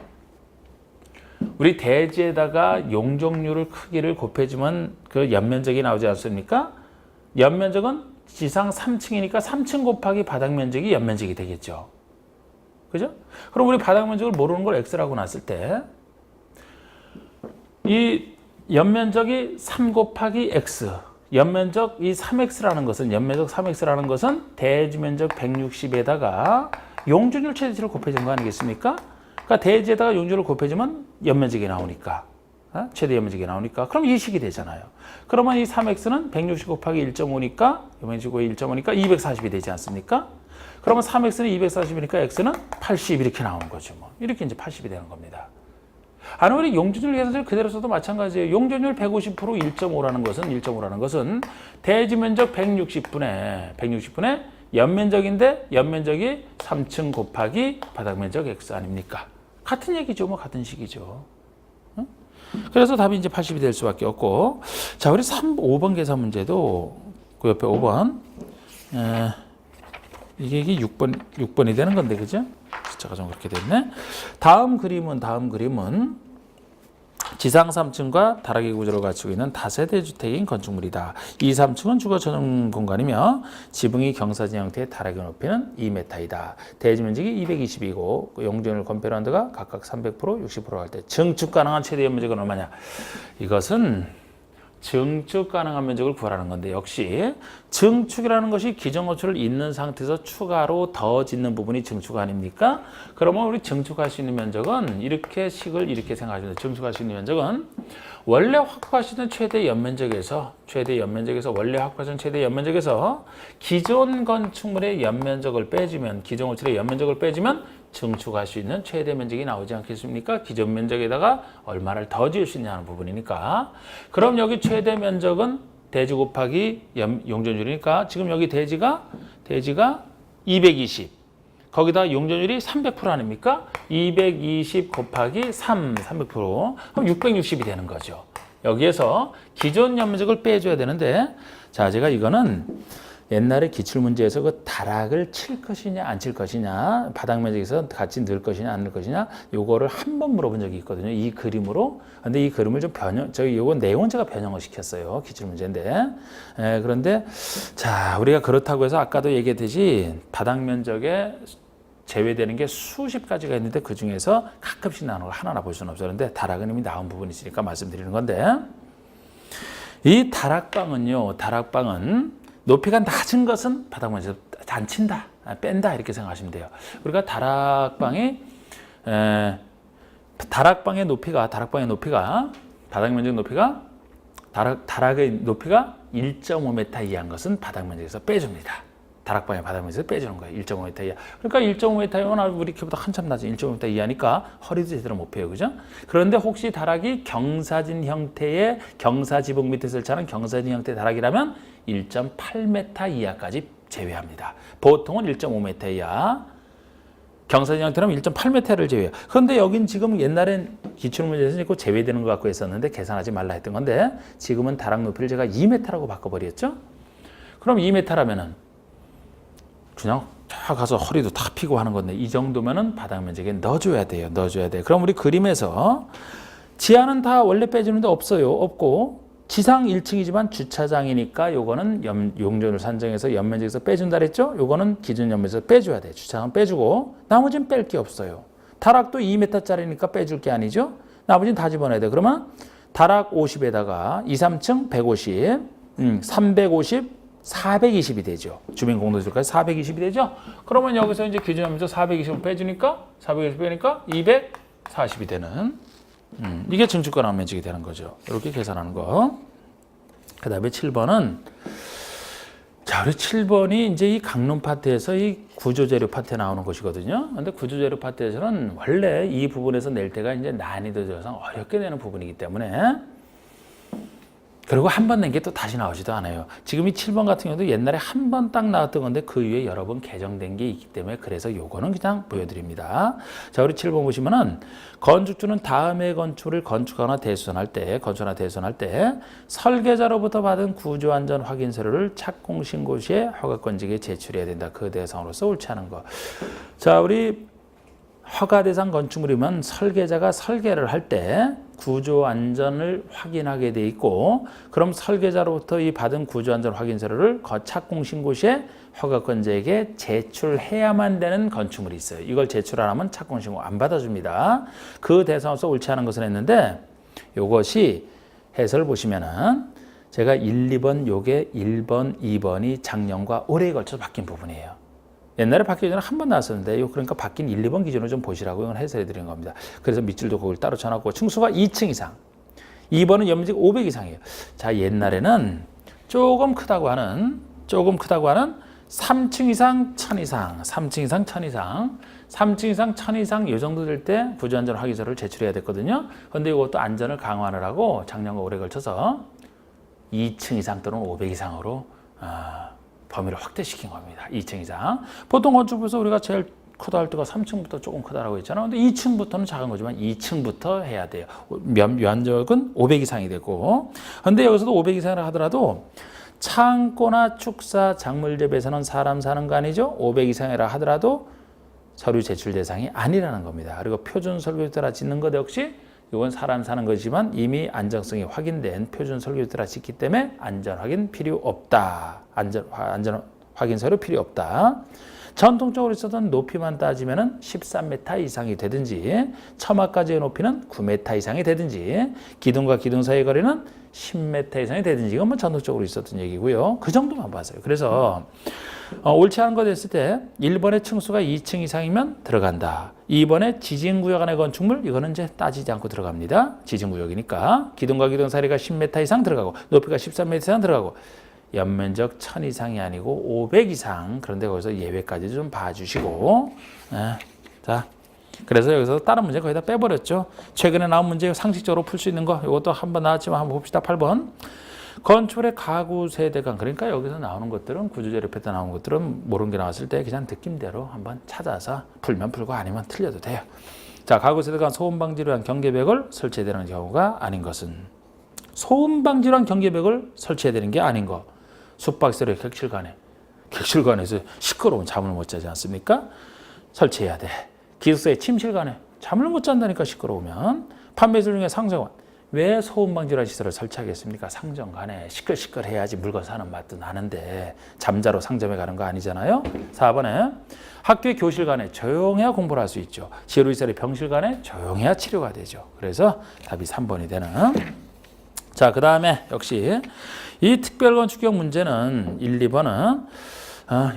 우리 대지에다가 용적률을 크기를 곱해주면 그 연면적이 나오지 않습니까? 연면적은 지상 3층이니까 3층 곱하기 바닥 면적이 연면적이 되겠죠. 그죠? 그럼 우리 바닥 면적을 모르는 걸 x라고 놨을 때 이 연면적이 3 곱하기 x 연면적 이 3x라는 것은 연면적 3x라는 것은 대지 면적 160에다가 용적률 최대치를 곱해준 거 아니겠습니까? 그러니까 대지에다가 용적률을 곱해주면 연면적이 나오니까 최대 연면적이 나오니까 그럼 이 식이 되잖아요. 그러면 이 3x는 160 곱하기 1.5니까 연면적 1.5니까 240이 되지 않습니까? 그러면 3x는 240이니까 x는 80 이렇게 나오는 거죠. 뭐. 이렇게 이제 80이 되는 겁니다. 아니 우리 용적률 계산을 그대로 써도 마찬가지예요. 용적률 150% 1.5라는 것은 대지 면적 160분의 연면적인데 연면적이 3층 곱하기 바닥 면적 x 아닙니까? 같은 얘기죠. 뭐 같은 식이죠. 응? 그래서 답이 이제 80이 될 수밖에 없고 자 우리 5번 계산 문제도 그 옆에 5번 이게 6번이 되는 건데 그죠? 숫자가 좀 그렇게 됐네. 다음 그림은 지상 3층과 다락의 구조를 갖추고 있는 다세대 주택인 건축물이다. 2, 3층은 주거 전용 공간이며 지붕이 경사진 형태의 다락의 높이는 2m이다. 대지 면적이 220이고 용적률 건폐런드가 각각 300%, 60% 할 때 증축 가능한 최대 면적은 얼마냐? 이것은 증축 가능한 면적을 구하라는 건데 역시 증축이라는 것이 기존 건축을 있는 상태에서 추가로 더 짓는 부분이 증축 아닙니까? 그러면 우리 증축할 수 있는 면적은 이렇게 식을 이렇게 생각하시면 돼요. 증축할 수 있는 면적은 원래 확보하시는 최대 연면적에서 원래 확보하시는 최대 연면적에서 기존 건축물의 연면적을 빼주면 기존 건축의 연면적을 빼주면 증축할 수 있는 최대 면적이 나오지 않겠습니까? 기존 면적에다가 얼마를 더 지을 수 있냐는 부분이니까. 그럼 여기 최대 면적은 대지 곱하기 용적률이니까 지금 여기 대지가 220. 거기다 용적률이 300% 아닙니까? 220 곱하기 300%. 그럼 660이 되는 거죠. 여기에서 기존 연면적을 빼줘야 되는데 자 제가 이거는 옛날에 기출문제에서 그 다락을 칠 것이냐 안 칠 것이냐 바닥 면적에서 같이 넣을 것이냐 안 넣을 것이냐 요거를 한 번 물어본 적이 있거든요. 이 그림으로. 근데 이 그림을 좀 요거 내용은 제가 변형을 시켰어요. 기출문제인데. 그런데 자 우리가 그렇다고 해서 아까도 얘기했듯이 바닥 면적에 제외되는 게 수십 가지가 있는데 그 중에서 가끔씩 나오는 걸 하나나 볼 수는 없어요. 그런데 다락은 이미 나온 부분이 있으니까 말씀드리는 건데 이 다락방은 높이가 낮은 것은 바닥 면적 안 친다, 뺀다 이렇게 생각하시면 돼요. 우리가 다락방의 높이가 바닥 면적 높이가 다락의 높이가 1.5m 이하인 것은 바닥 면적에서 빼줍니다. 다락방의 바닥 면적에서 빼주는 거예요. 1.5m 이하. 그러니까 1.5m면 우리 키보다 한참 낮은 1.5m 이하니까 허리도 제대로 못 펴요. 그죠? 그런데 혹시 다락이 경사진 형태의 경사지붕 밑에 설치하는 경사진 형태의 다락이라면 1.8m 이하까지 제외합니다. 보통은 1.5m 이하. 경사진 형태라면 1.8m를 제외해요. 그런데 여긴 지금 옛날엔 기출문제에서 있고 제외되는 것 갖고 있었는데 계산하지 말라 했던 건데 지금은 다락 높이를 제가 2m라고 바꿔버렸죠? 그럼 2m라면은 그냥 쫙 가서 허리도 다 피고 하는 건데 이 정도면은 바닥 면적에 넣어줘야 돼요. 그럼 우리 그림에서 지하는 다 원래 빼주는데 없고 지상 1층이지만 주차장이니까 요거는 용적률 산정해서 연면적에서 빼준다 그랬죠? 요거는 기존 연면적에서 빼줘야 돼. 주차장은 빼주고 나머지는 뺄 게 없어요. 다락도 2m짜리니까 빼줄 게 아니죠? 나머지는 다 집어넣어야 돼. 그러면 다락 50에다가 2, 3층 150, 350 420이 되죠. 주민공동주택까지 420이 되죠. 그러면 여기서 이제 기준하면서 420을 빼주니까 420 빼니까 240이 되는 이게 증축가능 면적이 되는 거죠. 이렇게 계산하는 거. 그 다음에 7번은 자, 우리 7번이 이제 이 강론 파트에서 이 구조재료 파트에 나오는 것이거든요. 근데 구조재료 파트에서는 원래 이 부분에서 낼 때가 이제 난이도 조상 어렵게 되는 부분이기 때문에 그리고 한 번 낸 게 또 다시 나오지도 않아요. 지금 이 7번 같은 경우도 옛날에 한 번 딱 나왔던 건데 그 이후에 여러 번 개정된 게 있기 때문에 그래서 요거는 그냥 보여드립니다. 자, 우리 7번 보시면은 건축주는 다음의 건축을 건축하거나 대수선할 때, 설계자로부터 받은 구조안전 확인서류를 착공신고시에 허가권직에 제출해야 된다. 그 대상으로서 옳지 않은 거. 자, 우리 허가 대상 건축물이면 설계자가 설계를 할 때 구조 안전을 확인하게 돼 있고, 그럼 설계자로부터 이 받은 구조 안전 확인서를 착공 신고 시에 허가권자에게 제출해야만 되는 건축물이 있어요. 이걸 제출 안 하면 착공 신고 안 받아줍니다. 그 대상으로서 옳지 않은 것을 했는데, 이것이 해설을 보시면은 제가 1, 2번 요게 1번, 2번이 작년과 올해에 걸쳐서 바뀐 부분이에요. 옛날에 바뀌기 전에 한 번 나왔었는데, 그러니까 바뀐 1, 2번 기준으로 좀 보시라고 이건 해설해 드린 겁니다. 그래서 밑줄도 거기를 따로 쳐놨고, 층수가 2층 이상. 2번은 연면적 500 이상이에요. 자, 옛날에는 조금 크다고 하는 3층 이상, 1000 이상, 3층 이상, 1000 이상, 3층 이상, 1000 이상 이 정도 될 때 구조안전 확인서를 제출해야 됐거든요. 그런데 이것도 안전을 강화하느라고 작년과 올해 걸쳐서 2층 이상 또는 500 이상으로 범위를 확대시킨 겁니다. 2층 이상. 보통 건축부에서 우리가 제일 크다 할 때가 3층부터 조금 크다라고 했잖아. 근데 2층부터는 작은 거지만 2층부터 해야 돼요. 면적은 500 이상이 되고. 근데 여기서도 500 이상이라 하더라도 창고나 축사, 작물 재배에서는 사람 사는 거 아니죠? 500 이상이라 하더라도 서류 제출 대상이 아니라는 겁니다. 그리고 표준 설계에 따라 짓는 것 역시 이건 사람 사는 거지만 이미 안정성이 확인된 표준 설계에 따라 짓기 때문에 안전 확인 필요 없다. 안전 확인 서류 필요 없다. 전통적으로 있었던 높이만 따지면은 13m 이상이 되든지 처마까지의 높이는 9m 이상이 되든지 기둥과 기둥 사이의 거리는 10m 이상이 되든지 이건 뭐 전통적으로 있었던 얘기고요. 그 정도만 봤어요. 그래서 옳지 않은 거 됐을 때 1번의 층수가 2층 이상이면 들어간다. 2번의 지진구역 안의 건축물 이거는 이제 따지지 않고 들어갑니다. 지진구역이니까 기둥과 기둥 사이가 10m 이상 들어가고 높이가 13m 이상 들어가고 연면적 1000 이상이 아니고 500 이상. 그런데 거기서 예외까지 좀 봐주시고. 자, 그래서 여기서 다른 문제 거의 다 빼버렸죠. 최근에 나온 문제 상식적으로 풀 수 있는 거 이것도 한번 나왔지만 한번 봅시다. 8번. 건축물의 가구 세대감. 그러니까 여기서 나오는 것들은 구조재료 패턴 나오는 것들은 모르는 게 나왔을 때 그냥 느낌대로 한번 찾아서 풀면 풀고 아니면 틀려도 돼요. 자, 가구 세대감 소음 방지를 위한 경계벽을 설치해야 되는 경우가 아닌 것은 소음 방지를 위한 경계벽을 설치해야 되는 게 아닌 거. 숙박시설의 객실관에서 시끄러운 잠을 못 자지 않습니까? 설치해야 돼. 기숙사의 침실관에 잠을 못 잔다니까 시끄러우면. 판매시설 중에 상정관. 왜 소음방지라는 시설을 설치하겠습니까? 상점간에 시끌시끌해야지 물건 사는 맛도 나는데 잠자러 상점에 가는 거 아니잖아요. 4번에 학교의 교실간에 조용해야 공부를 할 수 있죠. 지루시설의 병실간에 조용해야 치료가 되죠. 그래서 답이 3번이 되는. 자, 그 다음에 역시 이 특별건축형 문제는 1, 2번은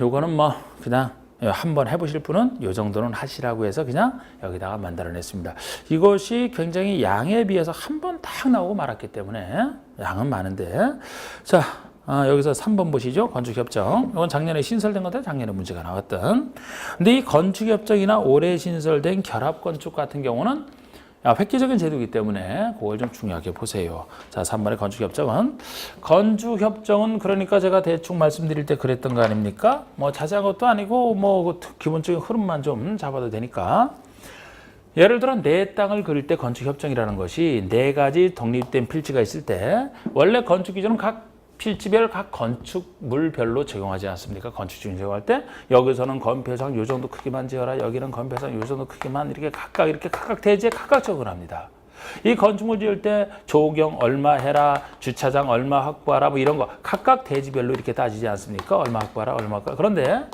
요거는 뭐 그냥 한번 해보실 분은 요 정도는 하시라고 해서 그냥 여기다가 만들어냈습니다. 이것이 굉장히 양에 비해서 한 번 딱 나오고 말았기 때문에 양은 많은데. 자, 여기서 3번 보시죠. 건축협정. 이건 작년에 신설된 건데 작년에 문제가 나왔던. 근데 이 건축협정이나 올해 신설된 결합건축 같은 경우는 획기적인 제도이기 때문에 그걸 좀 중요하게 보세요. 자, 3번의 건축협정은 그러니까 제가 대충 말씀드릴 때 그랬던 거 아닙니까? 뭐 자세한 것도 아니고 뭐 기본적인 흐름만 좀 잡아도 되니까. 예를 들어 내 땅을 그릴 때 건축협정이라는 것이 4가지 독립된 필지가 있을 때 원래 건축 기준은 각 필지별 각 건축물별로 적용하지 않습니까? 건축 기준 적용할 때 여기서는 건폐상 요 정도 크기만 지어라. 여기는 건폐상 요 정도 크기만 이렇게 각각 대지에 각각 적용합니다. 이 건축물 지을 때 조경 얼마 해라, 주차장 얼마 확보하라 뭐 이런 거 각각 대지별로 이렇게 따지지 않습니까? 얼마 확보하라, 얼마 확보하라. 그런데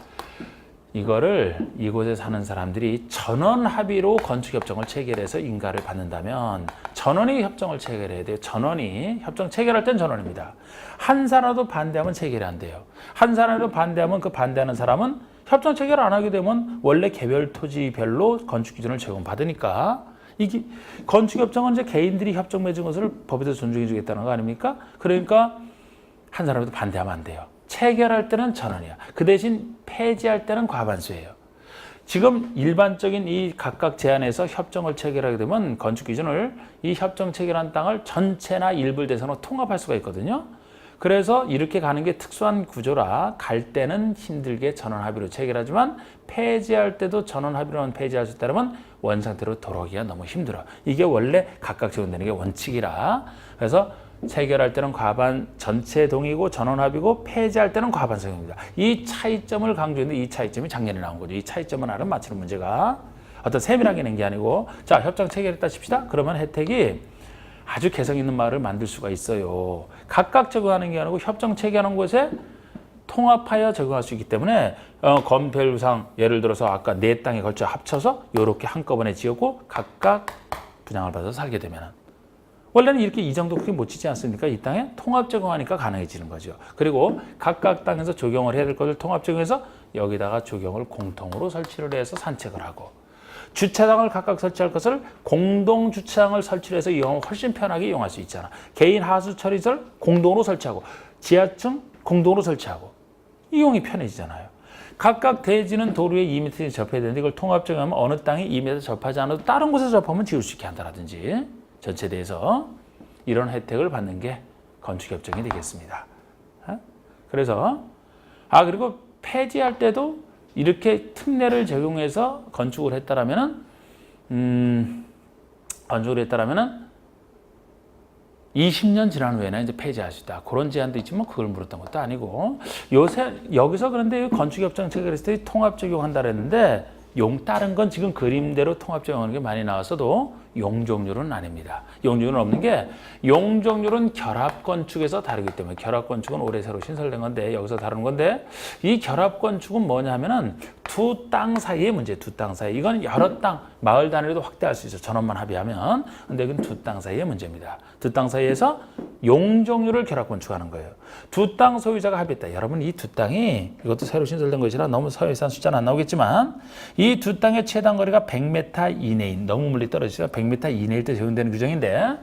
이거를 이곳에 사는 사람들이 전원 합의로 건축협정을 체결해서 인가를 받는다면 전원이 협정을 체결해야 돼요. 전원이 협정 체결할 땐 전원입니다. 한 사람도 반대하면 체결이 안 돼요. 한 사람도 반대하면 그 반대하는 사람은 협정 체결 안 하게 되면 원래 개별 토지별로 건축 기준을 제공받으니까 이게 건축협정은 이제 개인들이 협정 맺은 것을 법에서 존중해 주겠다는 거 아닙니까? 그러니까 한 사람도 반대하면 안 돼요. 체결할 때는 전원이야. 그 대신 폐지할 때는 과반수예요. 지금 일반적인 이 각각 제안에서 협정을 체결하게 되면 건축 기준을 이 협정 체결한 땅을 전체나 일부 대상으로 통합할 수가 있거든요. 그래서 이렇게 가는 게 특수한 구조라 갈 때는 힘들게 전원 합의로 체결하지만 폐지할 때도 전원 합의로만 폐지할 수 있다면 원상태로 돌아오기가 너무 힘들어. 이게 원래 각각 적용되는 게 원칙이라. 그래서 체결할 때는 과반 전체 동의고 전원 합의고 폐지할 때는 과반성입니다. 이 차이점을 강조했는데 이 차이점이 작년에 나온 거죠. 이 차이점을 알아면 맞추는 문제가 어떤 세밀하게 낸 게 아니고 자 협정 체결했다 칩시다. 그러면 혜택이 아주 개성 있는 마을을 만들 수가 있어요. 각각 적용하는 게 아니고 협정 체결하는 곳에 통합하여 적용할 수 있기 때문에 건폐율상 예를 들어서 아까 네 땅에 걸쳐 합쳐서 이렇게 한꺼번에 지었고 각각 분양을 받아서 살게 되면 원래는 이렇게 이 정도 크게 못 지지 않습니까? 이 땅에 통합 적용하니까 가능해지는 거죠. 그리고 각각 땅에서 적용을 해야 될 것을 통합 적용해서 여기다가 적용을 공통으로 설치를 해서 산책을 하고 주차장을 각각 설치할 것을 공동 주차장을 설치를 해서 이용하면 훨씬 편하게 이용할 수 있잖아. 개인 하수 처리설 공동으로 설치하고 지하층 공동으로 설치하고 이용이 편해지잖아요. 각각 대지는 도로에 2m 접해야 되는데 이걸 통합 적용하면 어느 땅이 2m 접하지 않아도 다른 곳에서 접하면 지을 수 있게 한다라든지 전체대에서 이런 혜택을 받는 게 건축협정이 되겠습니다. 그래서 그리고 폐지할 때도 이렇게 특례를 적용해서 건축을 했다라면은 20년 지난 후에는 이제 폐지할 수 있다. 그런 제한도 있지만 그걸 물었던 것도 아니고 요새 여기서 그런데 건축협정 체결했을 때 통합 적용한다 그랬는데 다른 건 지금 그림대로 통합 적용하는 게 많이 나왔어도 용적률은 아닙니다. 용적률은 없는 게 용적률은 결합건축에서 다르기 때문에 결합건축은 올해 새로 신설된 건데 여기서 다루는 건데 이 결합건축은 뭐냐면은 두 땅 사이의 문제, 두 땅 사이. 이건 여러 땅, 마을 단위로도 확대할 수 있어. 전원만 합의하면. 근데 이건 두 땅 사이의 문제입니다. 두 땅 사이에서 용적률을 결합건축하는 거예요. 두 땅 소유자가 합의했다. 여러분 이 두 땅이 이것도 새로 신설된 것이라 너무 서해산 숫자는 안 나오겠지만 이 두 땅의 최단 거리가 100m 이내인 너무 멀리 떨어지죠. 100m 이내일 때 적용되는 규정인데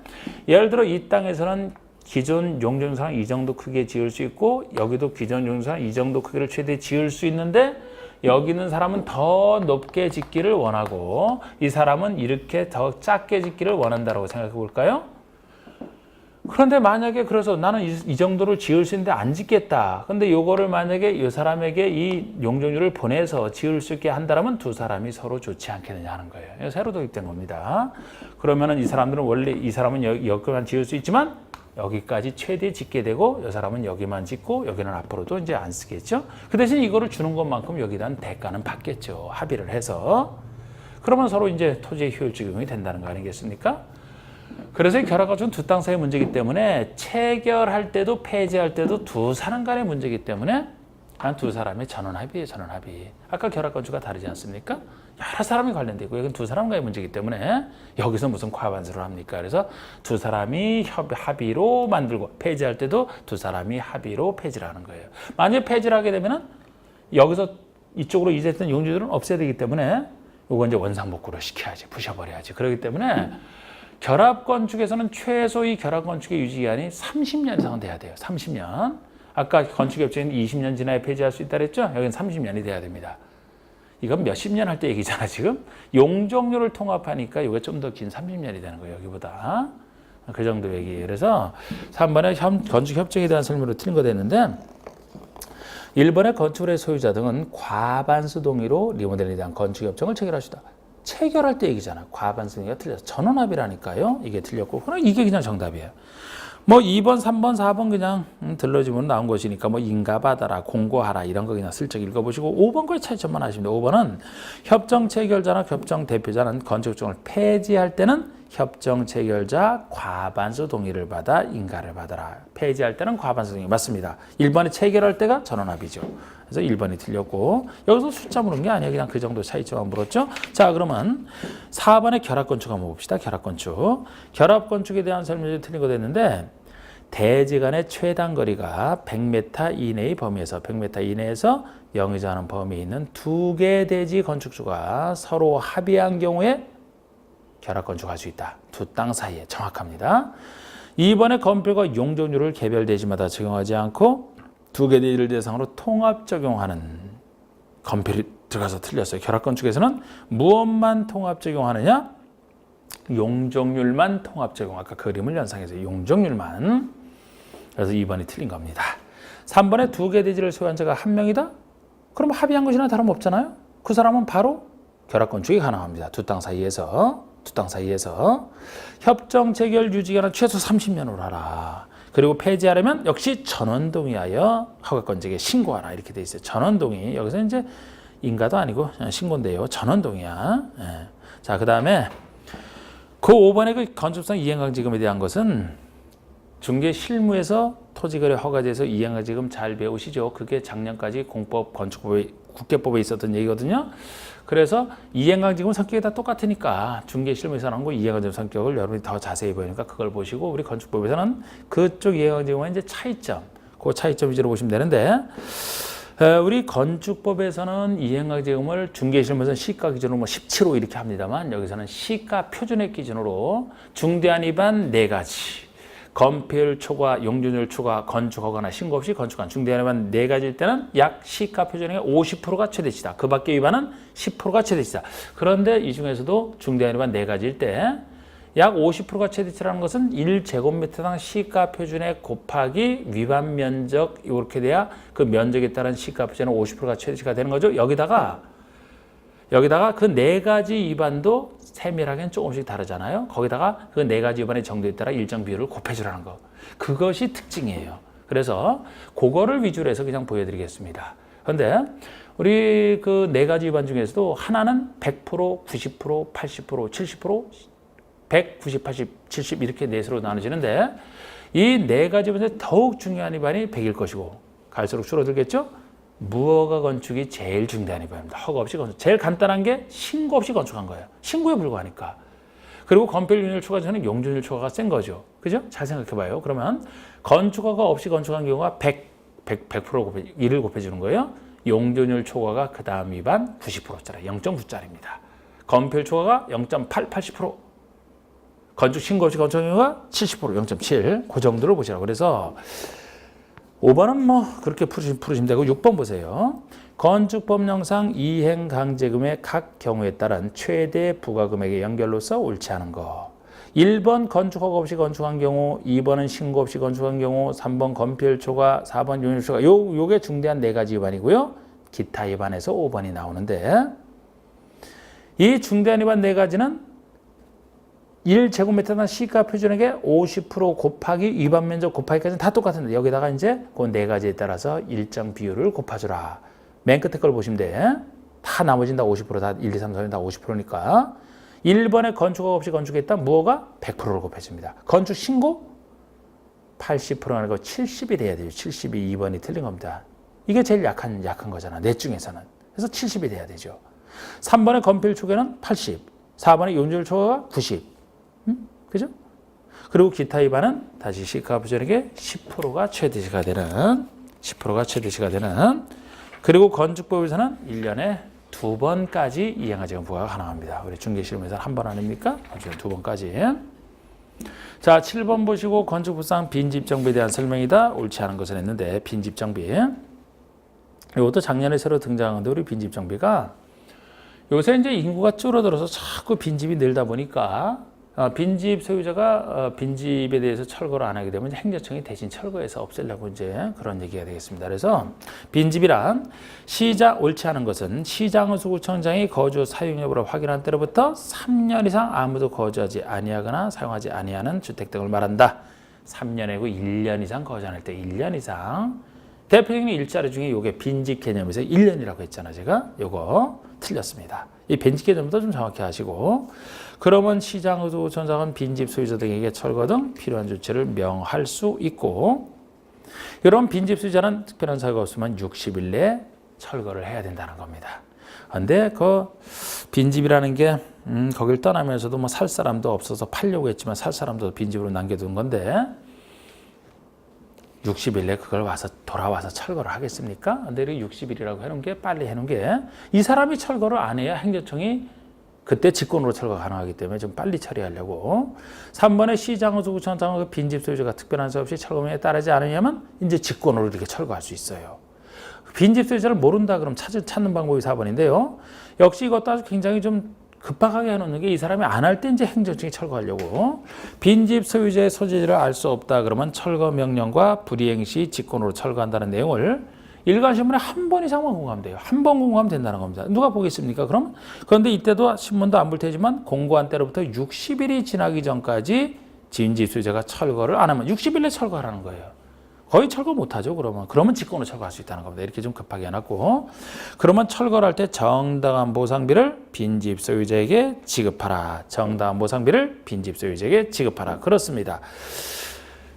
예를 들어 이 땅에서는 기존 용적률상 이 정도 크게 지을 수 있고 여기도 기존 용적률상 이 정도 크기를 최대 지을 수 있는데 여기 있는 사람은 더 높게 짓기를 원하고 이 사람은 이렇게 더 작게 짓기를 원한다고 생각해 볼까요? 그런데 만약에 그래서 나는 이 정도를 지을 수 있는데 안 짓겠다. 근데 요거를 만약에 이 사람에게 이 용적률을 보내서 지을 수 있게 한다면 두 사람이 서로 좋지 않겠느냐 하는 거예요. 이거 새로 도입된 겁니다. 그러면은 이 사람들은 원래 이 사람은 여기만 지을 수 있지만 여기까지 최대 짓게 되고 이 사람은 여기만 짓고 여기는 앞으로도 이제 안 쓰겠죠. 그 대신 이거를 주는 것만큼 여기에 대한 대가는 받겠죠. 합의를 해서. 그러면 서로 이제 토지의 효율 적용이 된다는 거 아니겠습니까? 그래서 이 결합건축은 두 땅 사이의 문제이기 때문에 체결할 때도 폐지할 때도 두 사람 간의 문제이기 때문에 한 두 사람의 전원 합의예요. 전원 합의. 아까 결합건축과 다르지 않습니까? 여러 사람이 관련돼 있고 여기는 두 사람 간의 문제이기 때문에 여기서 무슨 과반수를 합니까? 그래서 두 사람이 합의로 만들고 폐지할 때도 두 사람이 합의로 폐지를 하는 거예요. 만약에 폐지를 하게 되면은 여기서 이쪽으로 이제했던 용적률은 없애야 되기 때문에 이거 이제 원상복구를 시켜야지, 부셔버려야지. 그렇기 때문에 결합건축에서는 최소 이 결합건축의 유지기간이 30년 이상은 돼야 돼요. 30년. 아까 건축협정에는 20년 지나야 폐지할 수 있다 그랬죠? 여기는 30년이 돼야 됩니다. 이건 몇십 년 할 때 얘기잖아, 지금. 용적률을 통합하니까 이게 좀 더 긴 30년이 되는 거예요, 여기보다. 그 정도 얘기예요. 그래서 3번에 건축협정에 대한 설명으로 틀린 거 됐는데 1번의 건축물의 소유자 등은 과반수 동의로 리모델링에 대한 건축협정을 체결할 수 있다. 체결할 때 얘기잖아. 과반수 동의가 틀려서 전원합의라니까요. 이게 틀렸고 그럼 이게 그냥 정답이에요. 뭐 2번, 3번, 4번 그냥 들러지면 나온 것이니까 뭐 인가받아라, 공고하라 이런 거 그냥 슬쩍 읽어보시고 5번 거에 차이점만 하시면 돼요. 5번은 협정 체결자나 협정 대표자는 건축협정을 폐지할 때는 협정 체결자 과반수 동의를 받아 인가를 받아라. 폐지할 때는 과반수 동의 맞습니다. 1번에 체결할 때가 전원합의죠. 그래서 1번이 틀렸고 여기서 숫자 물은 게 아니에요. 그냥 그 정도 차이점만 물었죠. 자, 그러면 4번의 결합건축 한번 봅시다. 결합건축. 결합건축에 대한 설명이 틀린 거 됐는데 대지 간의 최단 거리가 100m 이내의 범위에서 100m 이내에서 영의자하는 범위에 있는 두 개의 대지 건축주가 서로 합의한 경우에 결합건축할 수 있다. 두 땅 사이에 정확합니다. 2번의 건폐율과 용적률을 개별 대지마다 적용하지 않고 두 개 대지를 대상으로 통합 적용하는 건폐율이 들어가서 틀렸어요. 결합건축에서는 무엇만 통합 적용하느냐? 용적률만 통합 적용. 아까 그림을 연상해서 용적률만. 그래서 2번이 틀린 겁니다. 3번에 두 개 대지를 소유한 자가 한 명이다? 그럼 합의한 것이나 다름없잖아요. 그 사람은 바로 결합건축이 가능합니다. 두 땅 사이에서. 협정 체결 유지기간은 최소 30년으로 하라. 그리고 폐지하려면 역시 전원동의하여 허가건축에 신고하라. 이렇게 돼 있어요. 전원동의. 여기서 이제 인가도 아니고 신고인데요. 전원동의야. 예. 자, 그 다음에 그 5번의 그 건축상 이행강지금에 대한 것은 중개 실무에서 토지거래 허가제에서 이행강지금 잘 배우시죠. 그게 작년까지 공법, 건축법에, 국계법에 있었던 얘기거든요. 그래서 이행강지금 성격이 다 똑같으니까 중개 실무에서 나온 거 이행강지금 성격을 여러분이 더 자세히 보니까 그걸 보시고 우리 건축법에서는 그쪽 이행강지금은 이제 차이점, 그 차이점 위주로 보시면 되는데 우리 건축법에서는 이행강지금을 중개실무에서는 시가 기준으로 17호 이렇게 합니다만 여기서는 시가 표준액 기준으로 중대한 위반 4가지 건폐율 초과, 용적률 초과, 건축허가나 신고 없이 건축한 중대한 위반 4가지일 때는 약 시가 표준액의 50%가 최대치다. 그 밖의 위반은 10%가 최대치다. 그런데 이 중에서도 중대한 위반 4가지일 때 약 50%가 최대치라는 것은 1제곱미터당 시가 표준액 곱하기 위반 면적 이렇게 돼야 그 면적에 따른 시가 표준액 50%가 최대치가 되는 거죠. 여기다가 그 4가지 위반도 세밀하게는 조금씩 다르잖아요. 거기다가 그 4가지 위반의 정도에 따라 일정 비율을 곱해주라는 거. 그것이 특징이에요. 그래서 그거를 위주로 해서 그냥 보여드리겠습니다. 그런데 우리 그 4가지 위반 중에서도 하나는 100%, 90%, 80%, 70%, 100, 90, 80, 70 이렇게 넷으로 나눠지는데 이 4가지 위반에 더욱 중요한 위반이 100일 것이고 갈수록 줄어들겠죠? 무허가 건축이 제일 중대한 위반입니다. 허가 없이 건축. 제일 간단한 게 신고 없이 건축한 거예요. 신고에 불과하니까. 그리고 건폐율 초과 전에 용적률 초과가 센 거죠. 그죠? 잘 생각해 봐요. 그러면 건축허가 없이 건축한 경우가 100% 곱해, 1을 곱해주는 거예요. 용적률 초과가 그 다음 위반 90%짜리, 0.9짜리입니다. 건폐율 초과가 0.8, 80%. 건축 신고 없이 건축한 경우가 70%, 0.7. 그 정도를 보시라고. 그래서 5번은 뭐 그렇게 풀으시면 되고 6번 보세요. 건축법령상 이행강제금의 각 경우에 따른 최대 부과금액의 연결로서 옳지 않은 거. 1번 건축허가 없이 건축한 경우, 2번은 신고 없이 건축한 경우, 3번 건폐율 초과, 4번 용적률 초과. 요게 중대한 4가지 위반이고요. 기타 위반에서 5번이 나오는데 이 중대한 위반 4가지는 1제곱미터당 시가 표준액의 50% 곱하기 위반 면적 곱하기까지는 다 똑같은데 여기다가 이제 그 4가지에 따라서 일정 비율을 곱해주라. 맨 끝에 걸 보시면 돼. 다 나머지는 다 50%다 1, 2, 3, 4는 다 50%니까 1번에 건축허가 없이 건축했다 무허가 100%를 곱해줍니다. 건축 신고 80%가 아니고 70이 돼야 돼요. 70이 2번이 틀린 겁니다. 이게 제일 약한 거잖아. 넷 중에서는. 그래서 70이 돼야 되죠. 3번의 건폐율 초과는 80, 4번의 용적률 초과가 90. 그죠? 그리고 기타 위반은 다시 시가 표준액의 10%가 최대치가 되는 10%가 최대치가 되는 그리고 건축법에서는 1년에 2번까지 이행강제금 부과가 가능합니다. 우리 중개실무에서는 1번 아닙니까? 2번까지. 자, 7번 보시고 건축법상 빈집정비에 대한 설명이다. 옳지 않은 것을 했는데 빈집정비. 이것도 작년에 새로 등장한 건데 우리 빈집정비가 요새 이제 인구가 줄어들어서 자꾸 빈집이 늘다 보니까 빈집 소유자가 빈집에 대해서 철거를 안 하게 되면 행정청이 대신 철거해서 없애려고 이제 그런 얘기가 되겠습니다. 그래서 빈집이란 옳지 않은 것은 시장의수구청장이 거주 사용 여부를 확인한 때로부터 3년 이상 아무도 거주하지 아니하거나 사용하지 아니하는 주택 등을 말한다. 3년이고 1년 이상 거주 안 할 때 1년 이상. 대표적인 일자리 중에 이게 빈집 개념에서 1년이라고 했잖아. 제가 요거 틀렸습니다. 이 빈집 개념도 좀 정확히 하시고 그러면 시장의수구청장은 빈집 소유자 등에게 철거 등 필요한 조치를 명할 수 있고 이런 빈집 소유자는 특별한 사유가 없으면 60일 내에 철거를 해야 된다는 겁니다. 근데 그 빈집이라는 게 거길 떠나면서도 뭐 살 사람도 없어서 팔려고 했지만 살 사람도 빈집으로 남겨둔 건데 60일 내에 그걸 돌아와서 철거를 하겠습니까? 근데 이렇게 60일이라고 해놓은 게 빨리 해놓은 게 이 사람이 철거를 안 해야 행정청이 그때 직권으로 철거 가능하기 때문에 좀 빨리 처리하려고 3번에 시장호수구청장은 빈집 소유자가 특별한 사 없이 철거명에 따르지 않으냐면 이제 직권으로 이렇게 철거할 수 있어요. 빈집 소유자를 모른다 그럼 찾는 방법이 4번인데요. 역시 이것도 아주 굉장히 좀 급박하게 해놓는 게 이 사람이 안 할 때 이제 행정청이 철거하려고 빈집 소유자의 소재지를 알 수 없다 그러면 철거 명령과 불이행 시 직권으로 철거한다는 내용을 일간신문에 한 번 이상만 공부하면 돼요. 한 번 공부하면 된다는 겁니다. 누가 보겠습니까? 그럼 그런데 이때도 신문도 안 볼 테지만 공고한 때로부터 60일이 지나기 전까지 빈집 소유자가 철거를 안 하면 60일에 철거하라는 거예요. 거의 철거 못하죠. 그러면 직권으로 철거할 수 있다는 겁니다. 이렇게 좀 급하게 해놨고 그러면 철거를 할 때 정당한 보상비를 빈집 소유자에게 지급하라. 정당한 보상비를 빈집 소유자에게 지급하라. 그렇습니다.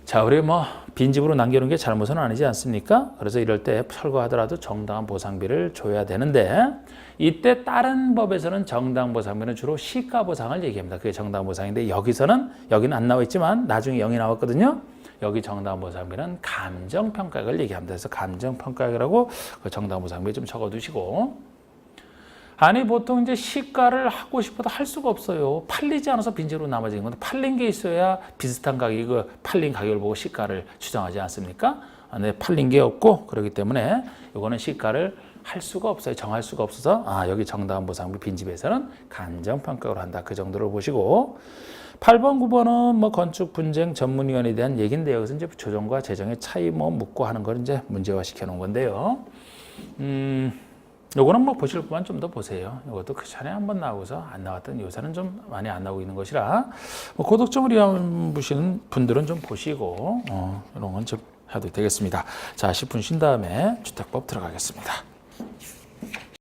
자, 우리 뭐 빈집으로 남겨놓은 게 잘못은 아니지 않습니까? 그래서 이럴 때 철거하더라도 정당한 보상비를 줘야 되는데 이때 다른 법에서는 정당 보상비는 주로 시가 보상을 얘기합니다. 그게 정당 보상인데 여기는 안 나와 있지만 나중에 0이 나왔거든요. 여기 정당 보상비는 감정평가액을 얘기합니다. 그래서 감정평가액이라고 그 정당 보상비 좀 적어두시고 아니 보통 이제 시가를 하고 싶어도 할 수가 없어요. 팔리지 않아서 빈집으로 남아지는 건데 팔린 게 있어야 비슷한 가격이 그 팔린 가격을 보고 시가를 추정하지 않습니까? 근데 팔린 게 없고 그렇기 때문에 이거는 시가를 할 수가 없어요. 정할 수가 없어서 여기 정당한 보상비 빈집에서는 감정평가로 한다. 그 정도로 보시고 8번, 9번은 뭐 건축 분쟁 전문위원회에 대한 얘기인데 여기서 이제 조정과 재정의 차이 뭐 묻고 하는 걸 이제 문제화 시켜 놓은 건데요. 요거는 뭐 보실 것만 좀 더 보세요. 이것도 그 전에 한번 나오고서 안 나왔던 요새는 좀 많이 안 나오고 있는 것이라 뭐 고독점을 이해하시는 분들은 좀 보시고 이런 건 좀 해도 되겠습니다. 자, 10분 쉰 다음에 주택법 들어가겠습니다.